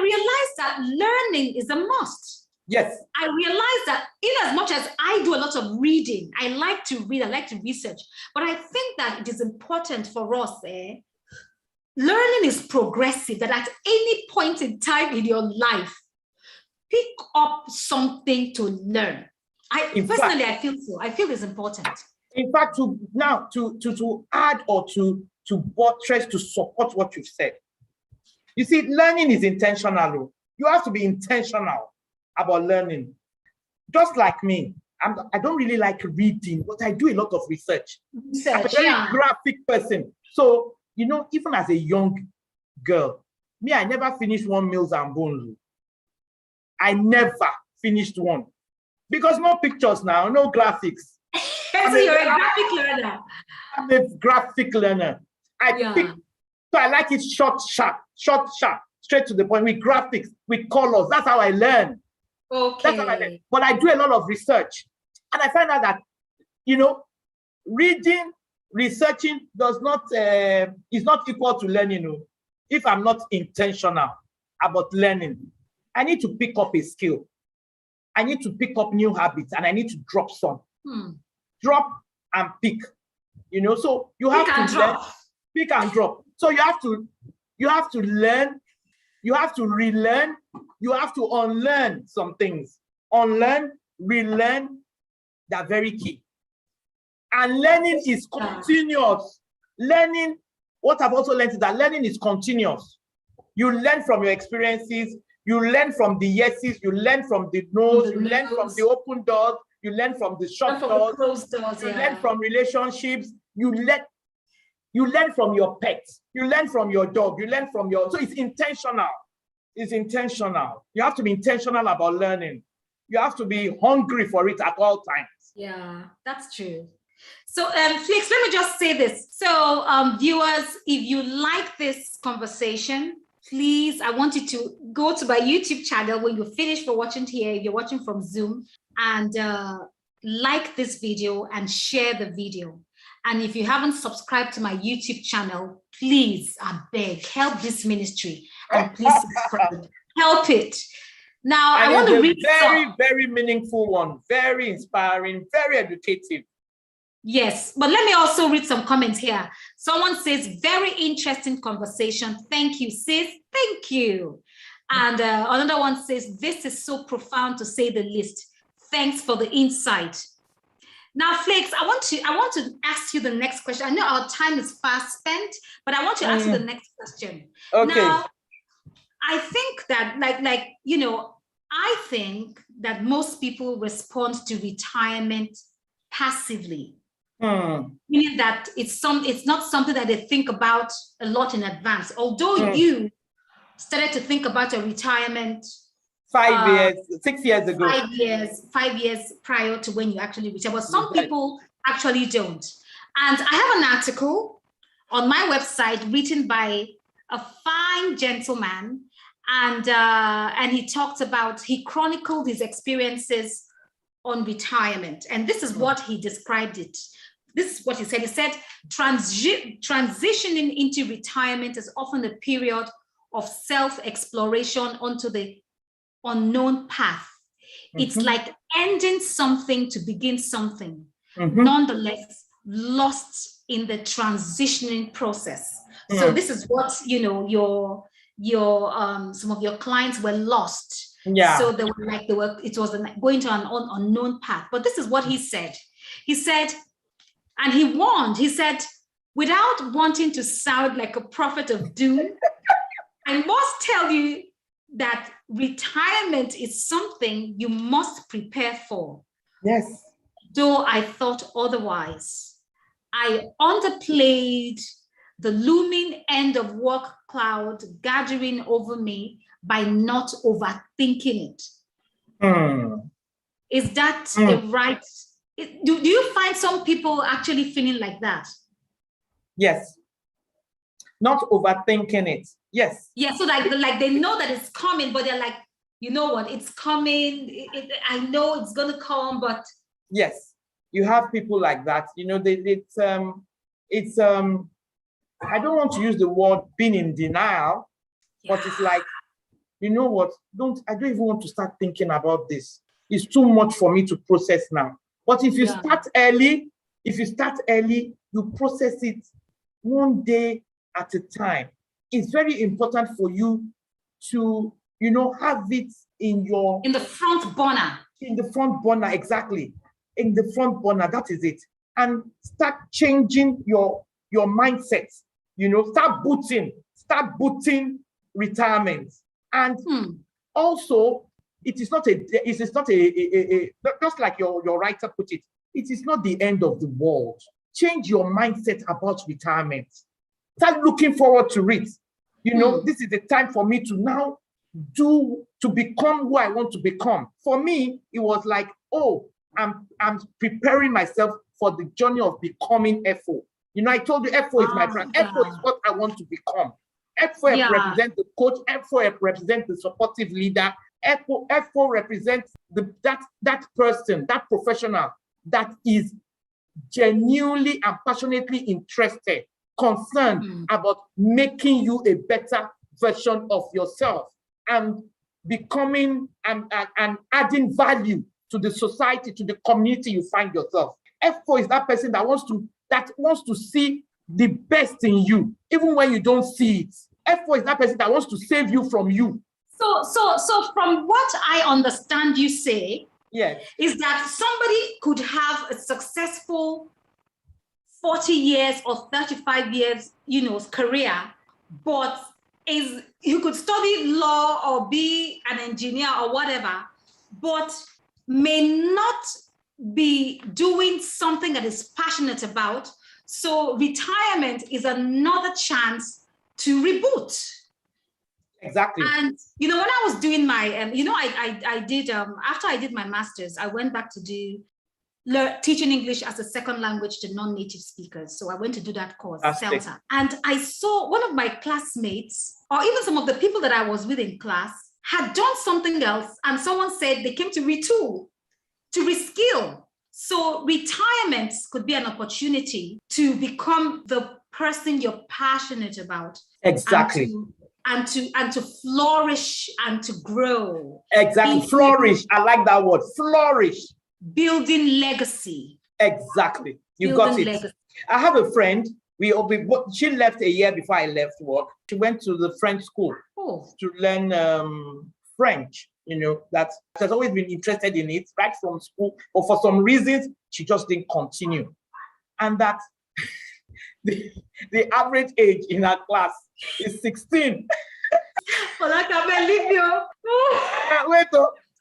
realized that learning is a must. Yes. I realized that in as much as I do a lot of reading, I like to read, I like to research, but I think that it is important for us, learning is progressive, that at any point in time in your life, pick up something to learn. I feel so. I feel it's important. In fact, to add or to buttress, to support what you've said. You see, learning is intentional. You have to be intentional about learning. Just like me, I don't really like reading, but I do a lot of research. I'm a very graphic person. So, even as a young girl, I never finished one Mills and Bones. I never finished one. Because no pictures now, no graphics. So you're a graphic learner. I'm a graphic learner. So I like it short, sharp, straight to the point, with graphics, with colors. That's how I learn. Okay. That's how I learn. But I do a lot of research. And I find out that, reading, researching is not equal to learning. If I'm not intentional about learning, I need to pick up a skill. I need to pick up new habits, and I need to drop some. Drop and pick. So you have to learn, pick and drop. So you have to learn, you have to relearn, you have to unlearn some things. Unlearn, relearn, they're very key. And learning is continuous. Learning, what I've also learned is that learning is continuous. You learn from your experiences, you learn from the yeses, you learn from the no's, you learn from the open doors, you learn from the shut doors, you learn from relationships, you learn from your pets, you learn from your dog, so it's intentional. It's intentional. You have to be intentional about learning. You have to be hungry for it at all times. Yeah, that's true. So, Flix, let me just say this. So, viewers, if you like this conversation, please, I want you to go to my YouTube channel when you finish for watching here, if you're watching from Zoom, and like this video and share the video. And if you haven't subscribed to my YouTube channel, please, I beg, help this ministry and please subscribe. Help it. Now, I want to read very, very meaningful one, very inspiring, very educative. Yes, but let me also read some comments here. Someone says, very interesting conversation. Thank you, sis. Thank you. And another one says, this is so profound to say the least. Thanks for the insight. Now, Flakes, I want to ask you the next question. I know our time is fast spent, but I want to ask you the next question. Okay. Now, I think that, I think that most people respond to retirement passively. Meaning that it's not something that they think about a lot in advance. Although you started to think about your retirement 6 years ago. 5 years prior to when you actually retire. But some people actually don't. And I have an article on my website written by a fine gentleman, and he chronicled his experiences on retirement. And this is what he described it. This is what he said. He said, transitioning into retirement is often a period of self-exploration onto the unknown path. It's like ending something to begin something. Nonetheless, lost in the transitioning process. So this is what, some of your clients were lost. Yeah. So it was going to an unknown path. But this is what he said. He said, and he warned, he said, without wanting to sound like a prophet of doom, I must tell you that retirement is something you must prepare for. Yes. Though I thought otherwise, I underplayed the looming end of work cloud gathering over me by not overthinking it. Is that the right? Do you find some people actually feeling like that? Yes. Not overthinking it. Yes. Yeah. So like they know that it's coming, but they're like, you know what? It's coming. I know it's gonna come, but yes, you have people like that. I don't want to use the word being in denial, but it's like, you know what? I don't even want to start thinking about this. It's too much for me to process now. But if you start early, you process it one day at a time. It's very important for you to, have it in the front burner. In the front burner, exactly. In the front burner, that is it. And start changing your mindset. Start booting retirement. And also, it is not just like your writer put it, it is not the end of the world. Change your mindset about retirement. Start looking forward to it. This is the time for me to now to become who I want to become. For me, it was like, I'm preparing myself for the journey of becoming FO. I told you FO is my brand. FO is what I want to become. FO represents the coach. FO represents the supportive leader. FO represents that person, that professional that is genuinely and passionately interested, concerned about making you a better version of yourself and becoming and adding value to the society, to the community you find yourself. FO is that person that wants to see the best in you, even when you don't see it. FO is that person that wants to save you from you. So from what I understand you say, is that somebody could have a successful 40 years or 35 years, career, but you could study law or be an engineer or whatever, but may not be doing something that is passionate about. So retirement is another chance to reboot. Exactly. And when I was doing my, I did after I did my master's, I went back to do teaching English as a second language to non-native speakers. So I went to do that course, CELTA. And I saw one of my classmates, or even some of the people that I was with in class, had done something else, and someone said they came to retool, to reskill. So retirement could be an opportunity to become the person you're passionate about. Exactly. And to flourish and to grow. Exactly. Flourish. I like that word. Flourish. Building legacy. Exactly. You got it. Legacy. I have a friend. She left a year before I left work. She went to the French school to learn French. You know, that she has always been interested in it right from school, but for some reasons, she just didn't continue. And that the average age in her class is 16. Folake, I believe you. Wait,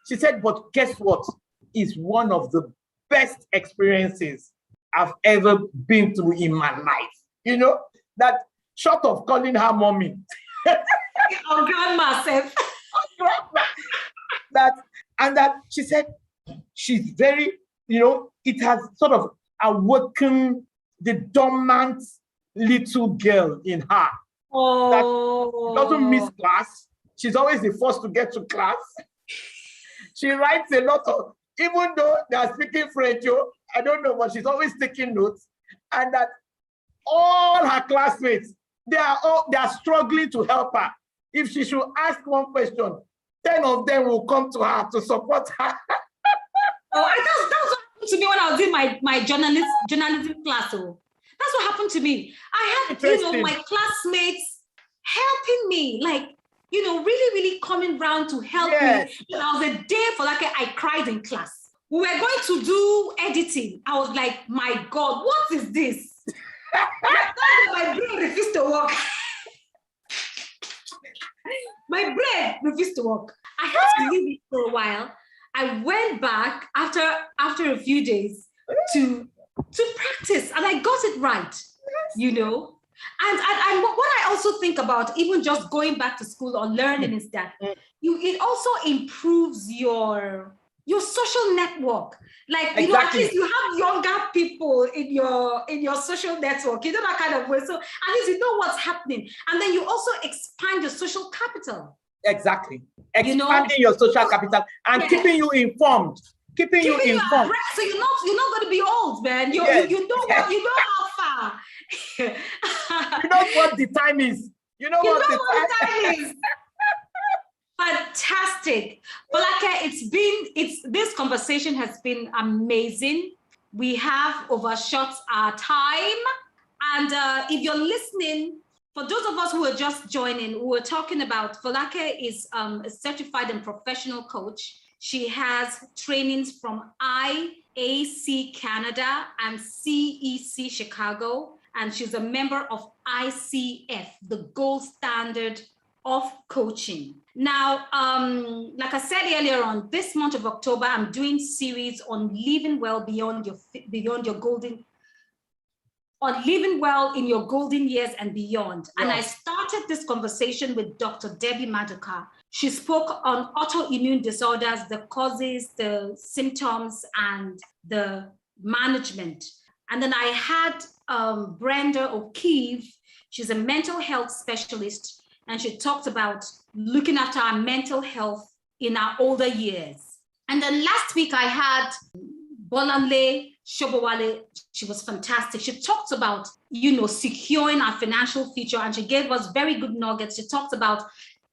she said, but guess what? It's one of the best experiences I've ever been through in my life. You know, that short of calling her mommy. Or grandma self. That she said she's very, you know, it has sort of awakened the dormant little girl in her. That doesn't miss class. She's always the first to get to class. She writes a lot of, even though they are speaking French, I don't know, but she's always taking notes. And that all her classmates, they are struggling to help her. If she should ask one question, 10 of them will come to her to support her. That's what happened to me when I was in my journalism class. That's what happened to me. I had, my classmates helping me, like, really, really coming round to help me. I was a day Folake, I cried in class. We were going to do editing. I was like, my God, what is this? My brain refused to work. My brain refused to work. I had to leave it for a while. I went back after a few days to practice, and I got it right, And what I also think about even just going back to school or learning is that it also improves your social network. Like, at least you have younger people in your social network, that kind of way. So at least you know what's happening. And then you also expand your social capital. Exactly. Expanding your social capital and keeping you informed. Keeping you informed. So you're not going to be old, man. You know how far. You know what the time is. You know what the time is. Fantastic. Folake, this conversation has been amazing. We have overshot our time. And if you're listening, for those of us who are just joining, we were talking about Folake is a certified and professional coach. She has trainings from IAC Canada and CEC Chicago, and she's a member of ICF, the gold standard of coaching. Now, like I said earlier on, this month of October, I'm doing series on living well beyond your golden, on living well in your golden years and beyond. Yeah. And I started this conversation with Dr. Debbie Maduka. She spoke on autoimmune disorders, the causes, the symptoms, and the management. And then I had Brenda O'Keefe. She's a mental health specialist, and she talked about looking after our mental health in our older years. And then last week I had Bolanle Shobowale. She was fantastic. She talked about, securing our financial future, and she gave us very good nuggets. She talked about,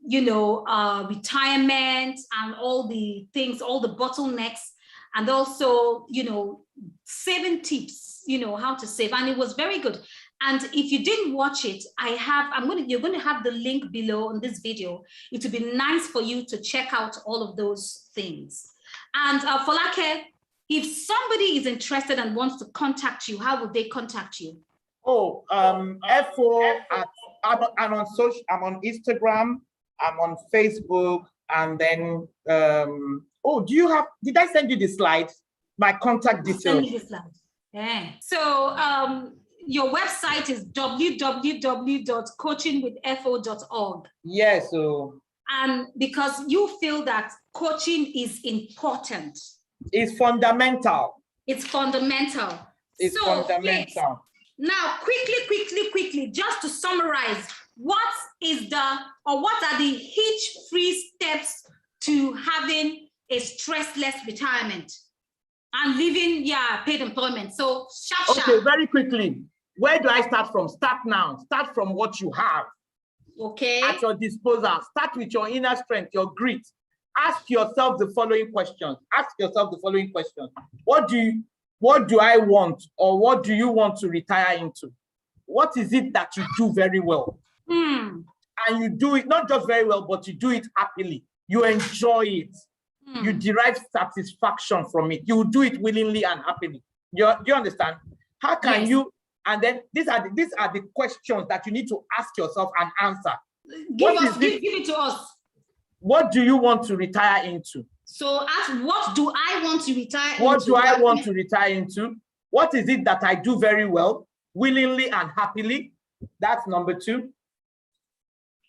retirement and all the things, all the bottlenecks, and also, saving tips, how to save. And it was very good. And if you didn't watch it, you're going to have the link below on this video. It would be nice for you to check out all of those things. And Folake, if somebody is interested and wants to contact you, how would they contact you? FO, I'm on social, I'm on Instagram, I'm on Facebook, and then, did I send you the slides? My contact details. Send me the slides. Yeah. So, your website is www.coachingwithfo.org. Yes. So. And because you feel that coaching is important. It's fundamental. It's fundamental. It's fundamental. Now, quickly, just to summarize, what are the hitch-free steps to having a stressless retirement and living, paid employment? So, sharp. Okay, very quickly. Where do I start from? Start now. Start from what you have. Okay. At your disposal. Start with your inner strength, your grit. Ask yourself the following questions. What do What do I want, or what do you want to retire into? What is it that you do very well? And you do it not just very well, but you do it happily. You enjoy it. You derive satisfaction from it. You do it willingly and happily. Do you understand? How can you? And then these are the questions that you need to ask yourself and answer. Give it to us. What do you want to retire into? So ask, what do I want to retire into? What do I want to retire into? What is it that I do very well, willingly and happily? That's number 2.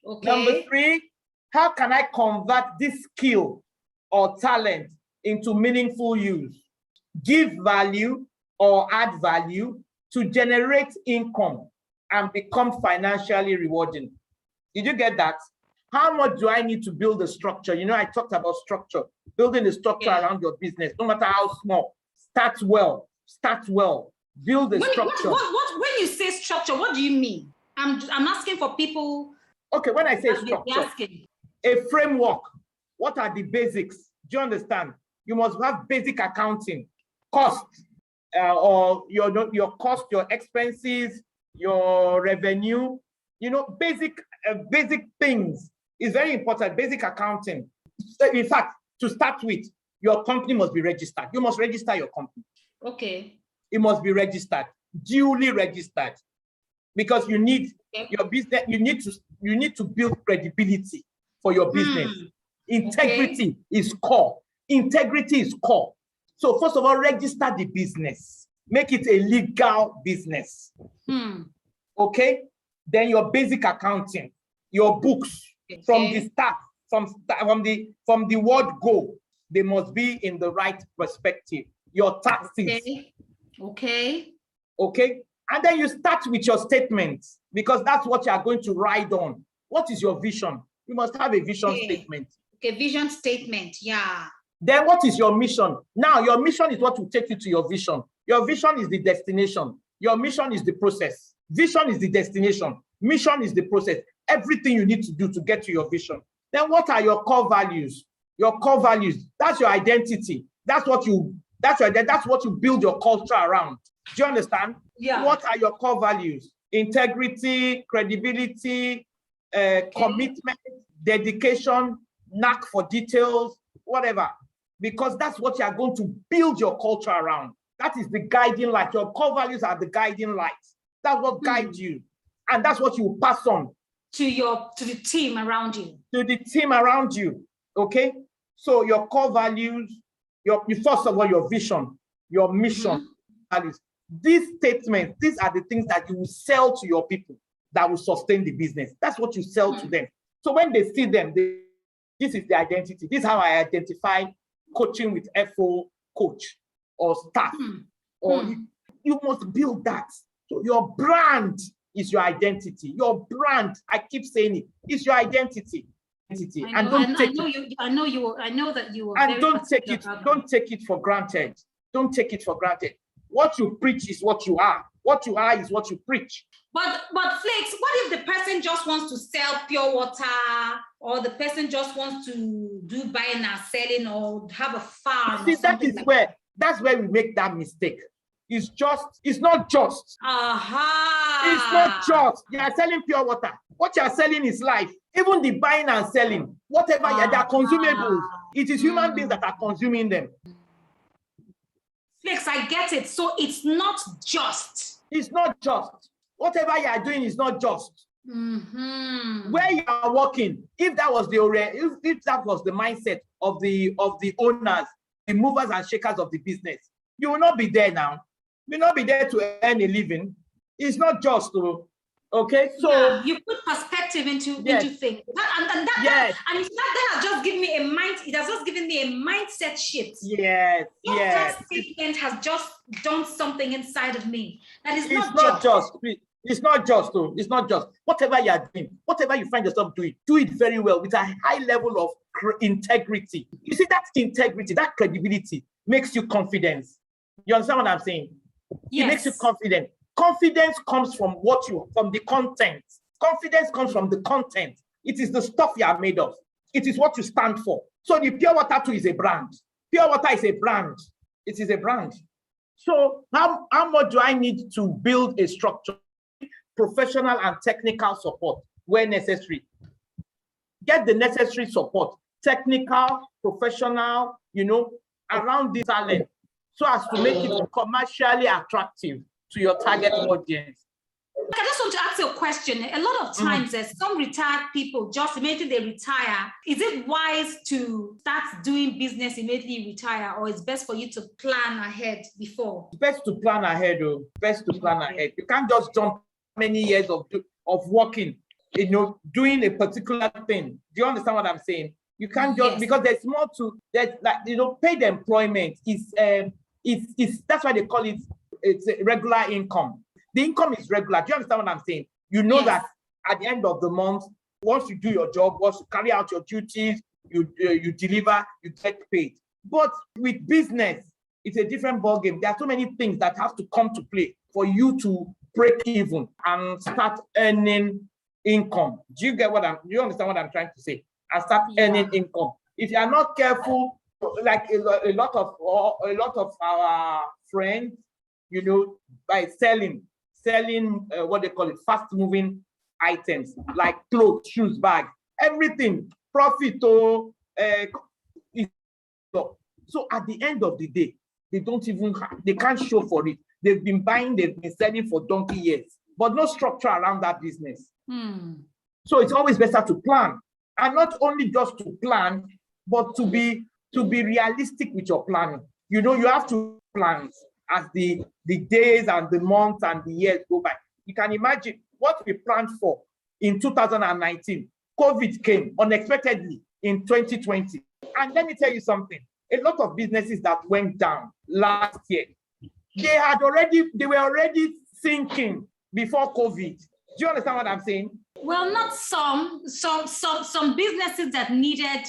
Okay. Number 3, how can I convert this skill or talent into meaningful use? Give value or add value to generate income and become financially rewarding. Did you get that? How much do I need to build a structure? You know, I talked about structure, building a structure around your business, no matter how small. Start well, build a structure. When you say structure, what do you mean? I'm asking for people. Okay, when I say structure, a framework, what are the basics? Do you understand? You must have basic accounting, cost, or your cost, your expenses, your revenue, basic things is very important. Basic accounting. In fact, to start with, your company must be registered. You must register your company. Okay. It must be registered, duly registered, because you need your business. You need to build credibility for your business. Integrity is core. Integrity is core. So first of all, register the business. Make it a legal business. Okay. Then your basic accounting, your books from the start, from the word go, they must be in the right perspective. Your taxes. Okay. And then you start with your statements, because that's what you are going to ride on. What is your vision? You must have a vision statement. Okay, vision statement, yeah. Then what is your mission? Now, your mission is what will take you to your vision. Your vision is the destination. Your mission is the process. Vision is the destination. Mission is the process. Everything you need to do to get to your vision. Then what are your core values? Your core values, that's your identity. That's what you build your culture around. Do you understand? Yeah. What are your core values? Integrity, credibility, commitment, dedication, knack for details, whatever. Because that's what you are going to build your culture around. That is the guiding light. Your core values are the guiding lights. That's what guides you. And that's what you pass on to the team around you. To the team around you. Okay? So your core values, first of all, your vision, your mission, values. These statements, these are the things that you will sell to your people that will sustain the business. That's what you sell to them. So when they see them, this is the identity. This is how I identify coaching with FO coach or staff. Or you must build that. So your brand is your identity. Your brand, I keep saying it, is your identity. I know that you are. And don't take it for granted. Don't take it for granted. What you preach is what you are. What you are is what you preach. But Flakes, what if the person just wants to sell pure water, or the person just wants to do buying and selling, or have a farm? See, that's where we make that mistake. It's not just. It's not just. You are selling pure water. What you are selling is life. Even the buying and selling, whatever they are consumables. It is human beings that are consuming them. Flakes, I get it. So it's not just. It's not just. Whatever you are doing is not just. Where you are working, if that was the mindset of the owners, the movers and shakers of the business, you will not be there now. You will not be there to earn a living. It's not just. Okay, so yeah, you put perspective into things, and that has just given me a mind. It has just given me a mindset shift. Yes. That statement has just done something inside of me. That is not just. It's not just. It's not just. Whatever you are doing, whatever you find yourself doing, do it very well with a high level of integrity. You see, that integrity, that credibility makes you confident. You understand what I'm saying? Yes. It makes you confident. Confidence comes from the content. Confidence comes from the content. It is the stuff you are made of. It is what you stand for. So the pure water too is a brand. Pure water is a brand. It is a brand. So how much do I need to build a structure? Professional and technical support where necessary. Get the necessary support, technical, professional, around this talent, so as to make it commercially attractive to your target audience. I just want to ask you a question. A lot of times, some retired people, just immediately they retire, is it wise to start doing business immediately you retire, or it's best for you to plan ahead before? It's best to plan ahead, though. Best to plan ahead. You can't just jump many years of working, doing a particular thing. Do you understand what I'm saying? You can't just, because there's more to that, paid employment is that's why they call it, it's a regular income. The income is regular. Do you understand what I'm saying? You know that at the end of the month, once you do your job, once you carry out your duties, you deliver, you get paid. But with business, it's a different ballgame. There are so many things that have to come to play for you to break even and start earning income. Do you understand what I'm trying to say? And start earning income. If you are not careful, like a lot of our friends, by selling what they call it, fast moving items like clothes, shoes, bags, everything, profit. So at the end of the day, they can't show for it. They've been selling for donkey years, but no structure around that business. So it's always better to plan, and not only just to plan, but to be realistic with your planning. You have to plan as the days and the months and the years go by. You can imagine what we planned for in 2019. COVID came unexpectedly in 2020. And let me tell you something. A lot of businesses that went down last year, they were already sinking before COVID. Do you understand what I'm saying? Well, not some businesses that needed,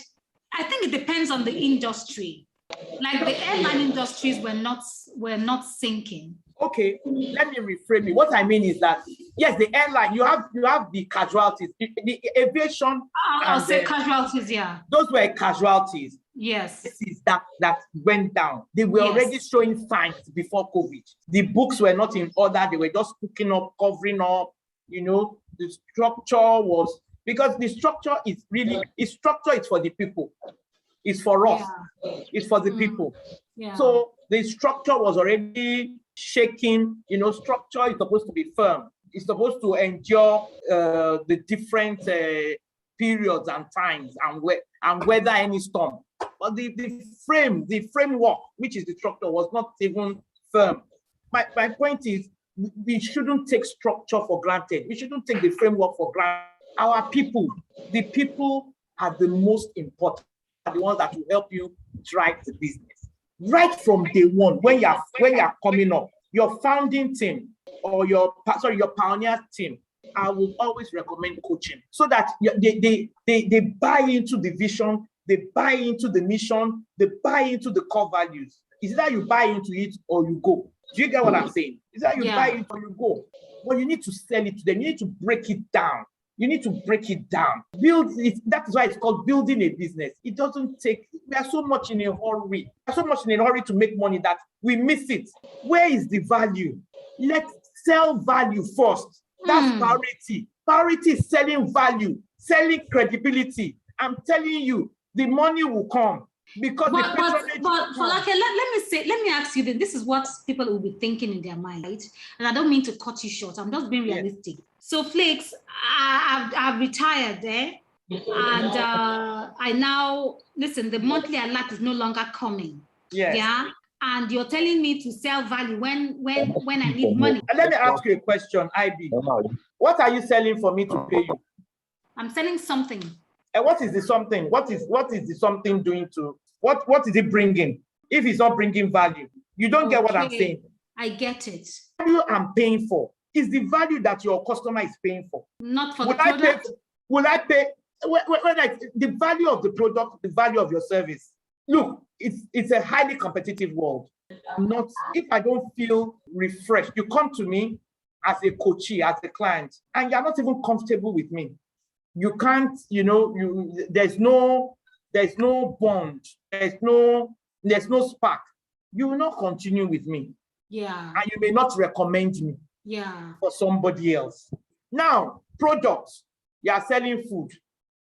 I think it depends on the industry. Like the airline industries were not sinking. Okay, let me reframe it. What I mean is that, yes, the airline, you have the casualties, the aviation. I'll say casualties, yeah. Those were casualties. Yes. That went down. They were already showing signs before COVID. The books were not in order. They were just cooking up, covering up. The structure was, because the structure is for the people. It's for us. It's for the people. Yeah. So the structure was already shaking. Structure is supposed to be firm. It's supposed to endure the different periods and times and weather any storm. But the framework, which is the structure, was not even firm. My point is, we shouldn't take structure for granted. We shouldn't take the framework for granted. Our people, the people are the most important. Are the ones that will help you drive the business right from day one. When you're coming up, your founding team or your pioneer team, I will always recommend coaching, so that they buy into the vision, they buy into the mission, they buy into the core values. Is that you buy into it or you go? Do you get what I'm saying? Is that you buy it or you go? Well, you need to sell it to them. You need to break it down. You need to break it down. Build it. That is why it's called building a business. It doesn't take, we are so much in a hurry. We are so much in a hurry to make money that we miss it. Where is the value? Let's sell value first. That's priority. Priority is selling value, selling credibility. I'm telling you, the money will come. Because but Folake, let me ask you this is what people will be thinking in their mind, right? And I don't mean to cut you short. I'm just being realistic. So Flakes, I've retired there, and I now listen. The monthly alert is no longer coming. Yes. Yeah. And you're telling me to sell value when I need money. And let me ask you a question, Ibi. What are you selling for me to pay you? I'm selling something. And what is the something? What is the something doing to what is it bringing? If it's not bringing value, you don't get what I'm saying. I get it. The value I'm paying for is the value that your customer is paying for. Not for the product. Will I pay? The value of the product, the value of your service. Look, it's a highly competitive world. If I don't feel refreshed, you come to me as a coachee, as a client, and you're not even comfortable with me. You can't, there's no bond, there's no spark. You will not continue with me. Yeah. And you may not recommend me for somebody else. Now, products, you are selling food.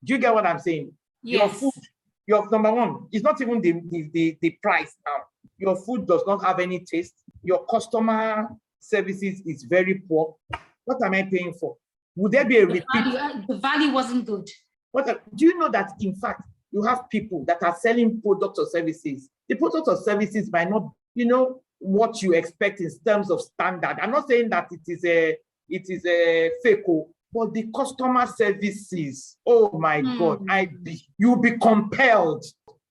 Do you get what I'm saying? Yes. Your food, your number one, it's not even the price now. Your food does not have any taste. Your customer services is very poor. What am I paying for? Would there be a repeat? The value wasn't good. Do you know that, in fact, you have people that are selling products or services? The products or services might not, what you expect in terms of standard. I'm not saying that it is a fake, but the customer services, oh my God, you'll be compelled.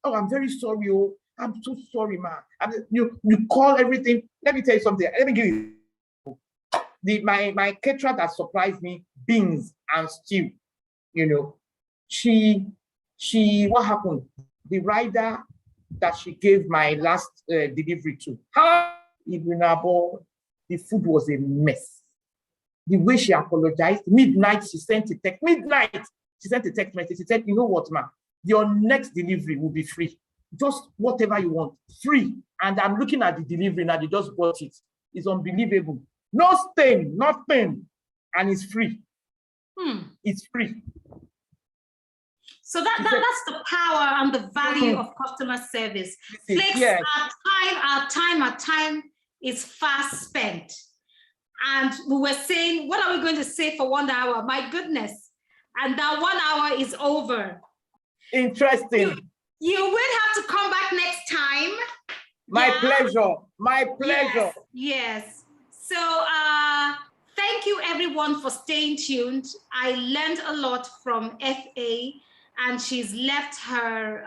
Oh, I'm very sorry. Oh, I'm so sorry, man. You call everything. Let me tell you something. Let me give you my caterer that surprised me, beans and stew. What happened? The rider that she gave my last delivery to, Ibinabo, the food was a mess. The way she apologized, midnight, she sent a text. She sent a text message. She said, you know what, man? Your next delivery will be free. Just whatever you want, free. And I'm looking at the delivery now. They just bought it. It's unbelievable. No stain, nothing. And it's free. It's free. So that's the power and the value of customer service. Flex, yes. our time is fast spent. And we were saying, what are we going to say for 1 hour? My goodness. And that 1 hour is over. Interesting. You will have to come back next time. My pleasure. My pleasure. Yes. So thank you everyone for staying tuned. I learned a lot from FA, and she's left her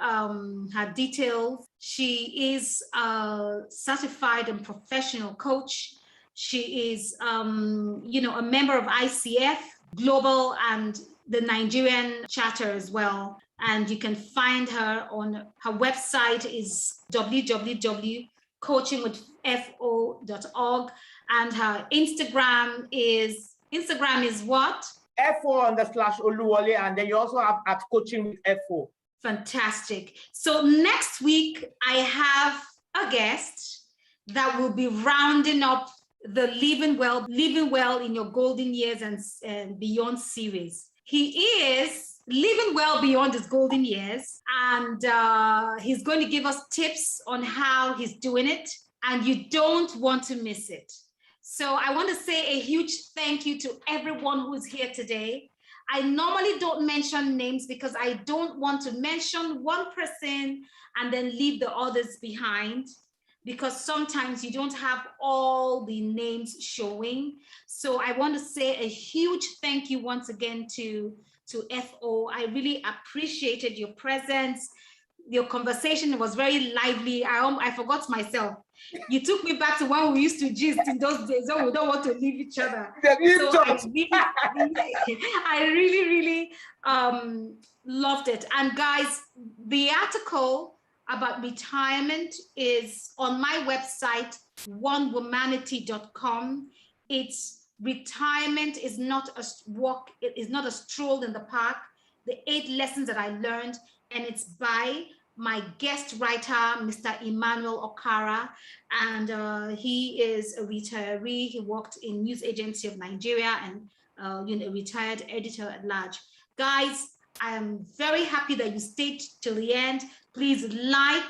details. She is a certified and professional coach. She is a member of ICF Global and the Nigerian chapter as well. And you can find her on her website is www.coachingwithfo.org, and her Instagram is what? FO_Oluwole, and then you also have at Coaching with FO. Fantastic. So next week I have a guest that will be rounding up the Living Well in Your Golden Years and Beyond series. He is living well beyond his golden years, and he's going to give us tips on how he's doing it, and you don't want to miss it. So I want to say a huge thank you to everyone who's here today. I normally don't mention names because I don't want to mention one person and then leave the others behind, because sometimes you don't have all the names showing. So I want to say a huge thank you once again to FO. I really appreciated your presence. Your conversation was very lively. I forgot myself. You took me back to when we used to gist in those days when we don't want to leave each other. So I really loved it. And guys, the article about retirement is on my website, onewomanity.com. It's retirement is not a walk, it is not a stroll in the park. The 8 lessons that I learned, and it's by my guest writer, Mr. Emmanuel Okara, and he is a retiree. He worked in News Agency of Nigeria and a retired editor at large. Guys, I am very happy that you stayed till the end. Please like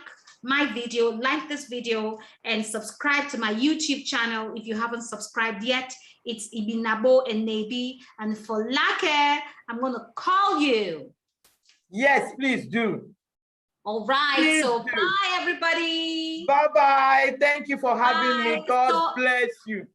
this video, and subscribe to my YouTube channel if you haven't subscribed yet. It's Ibinabo and Enebi, and Folake, I'm going to call you. Yes, please do. All right, please so do. Bye, everybody. Bye-bye. Thank you for having me. God bless you.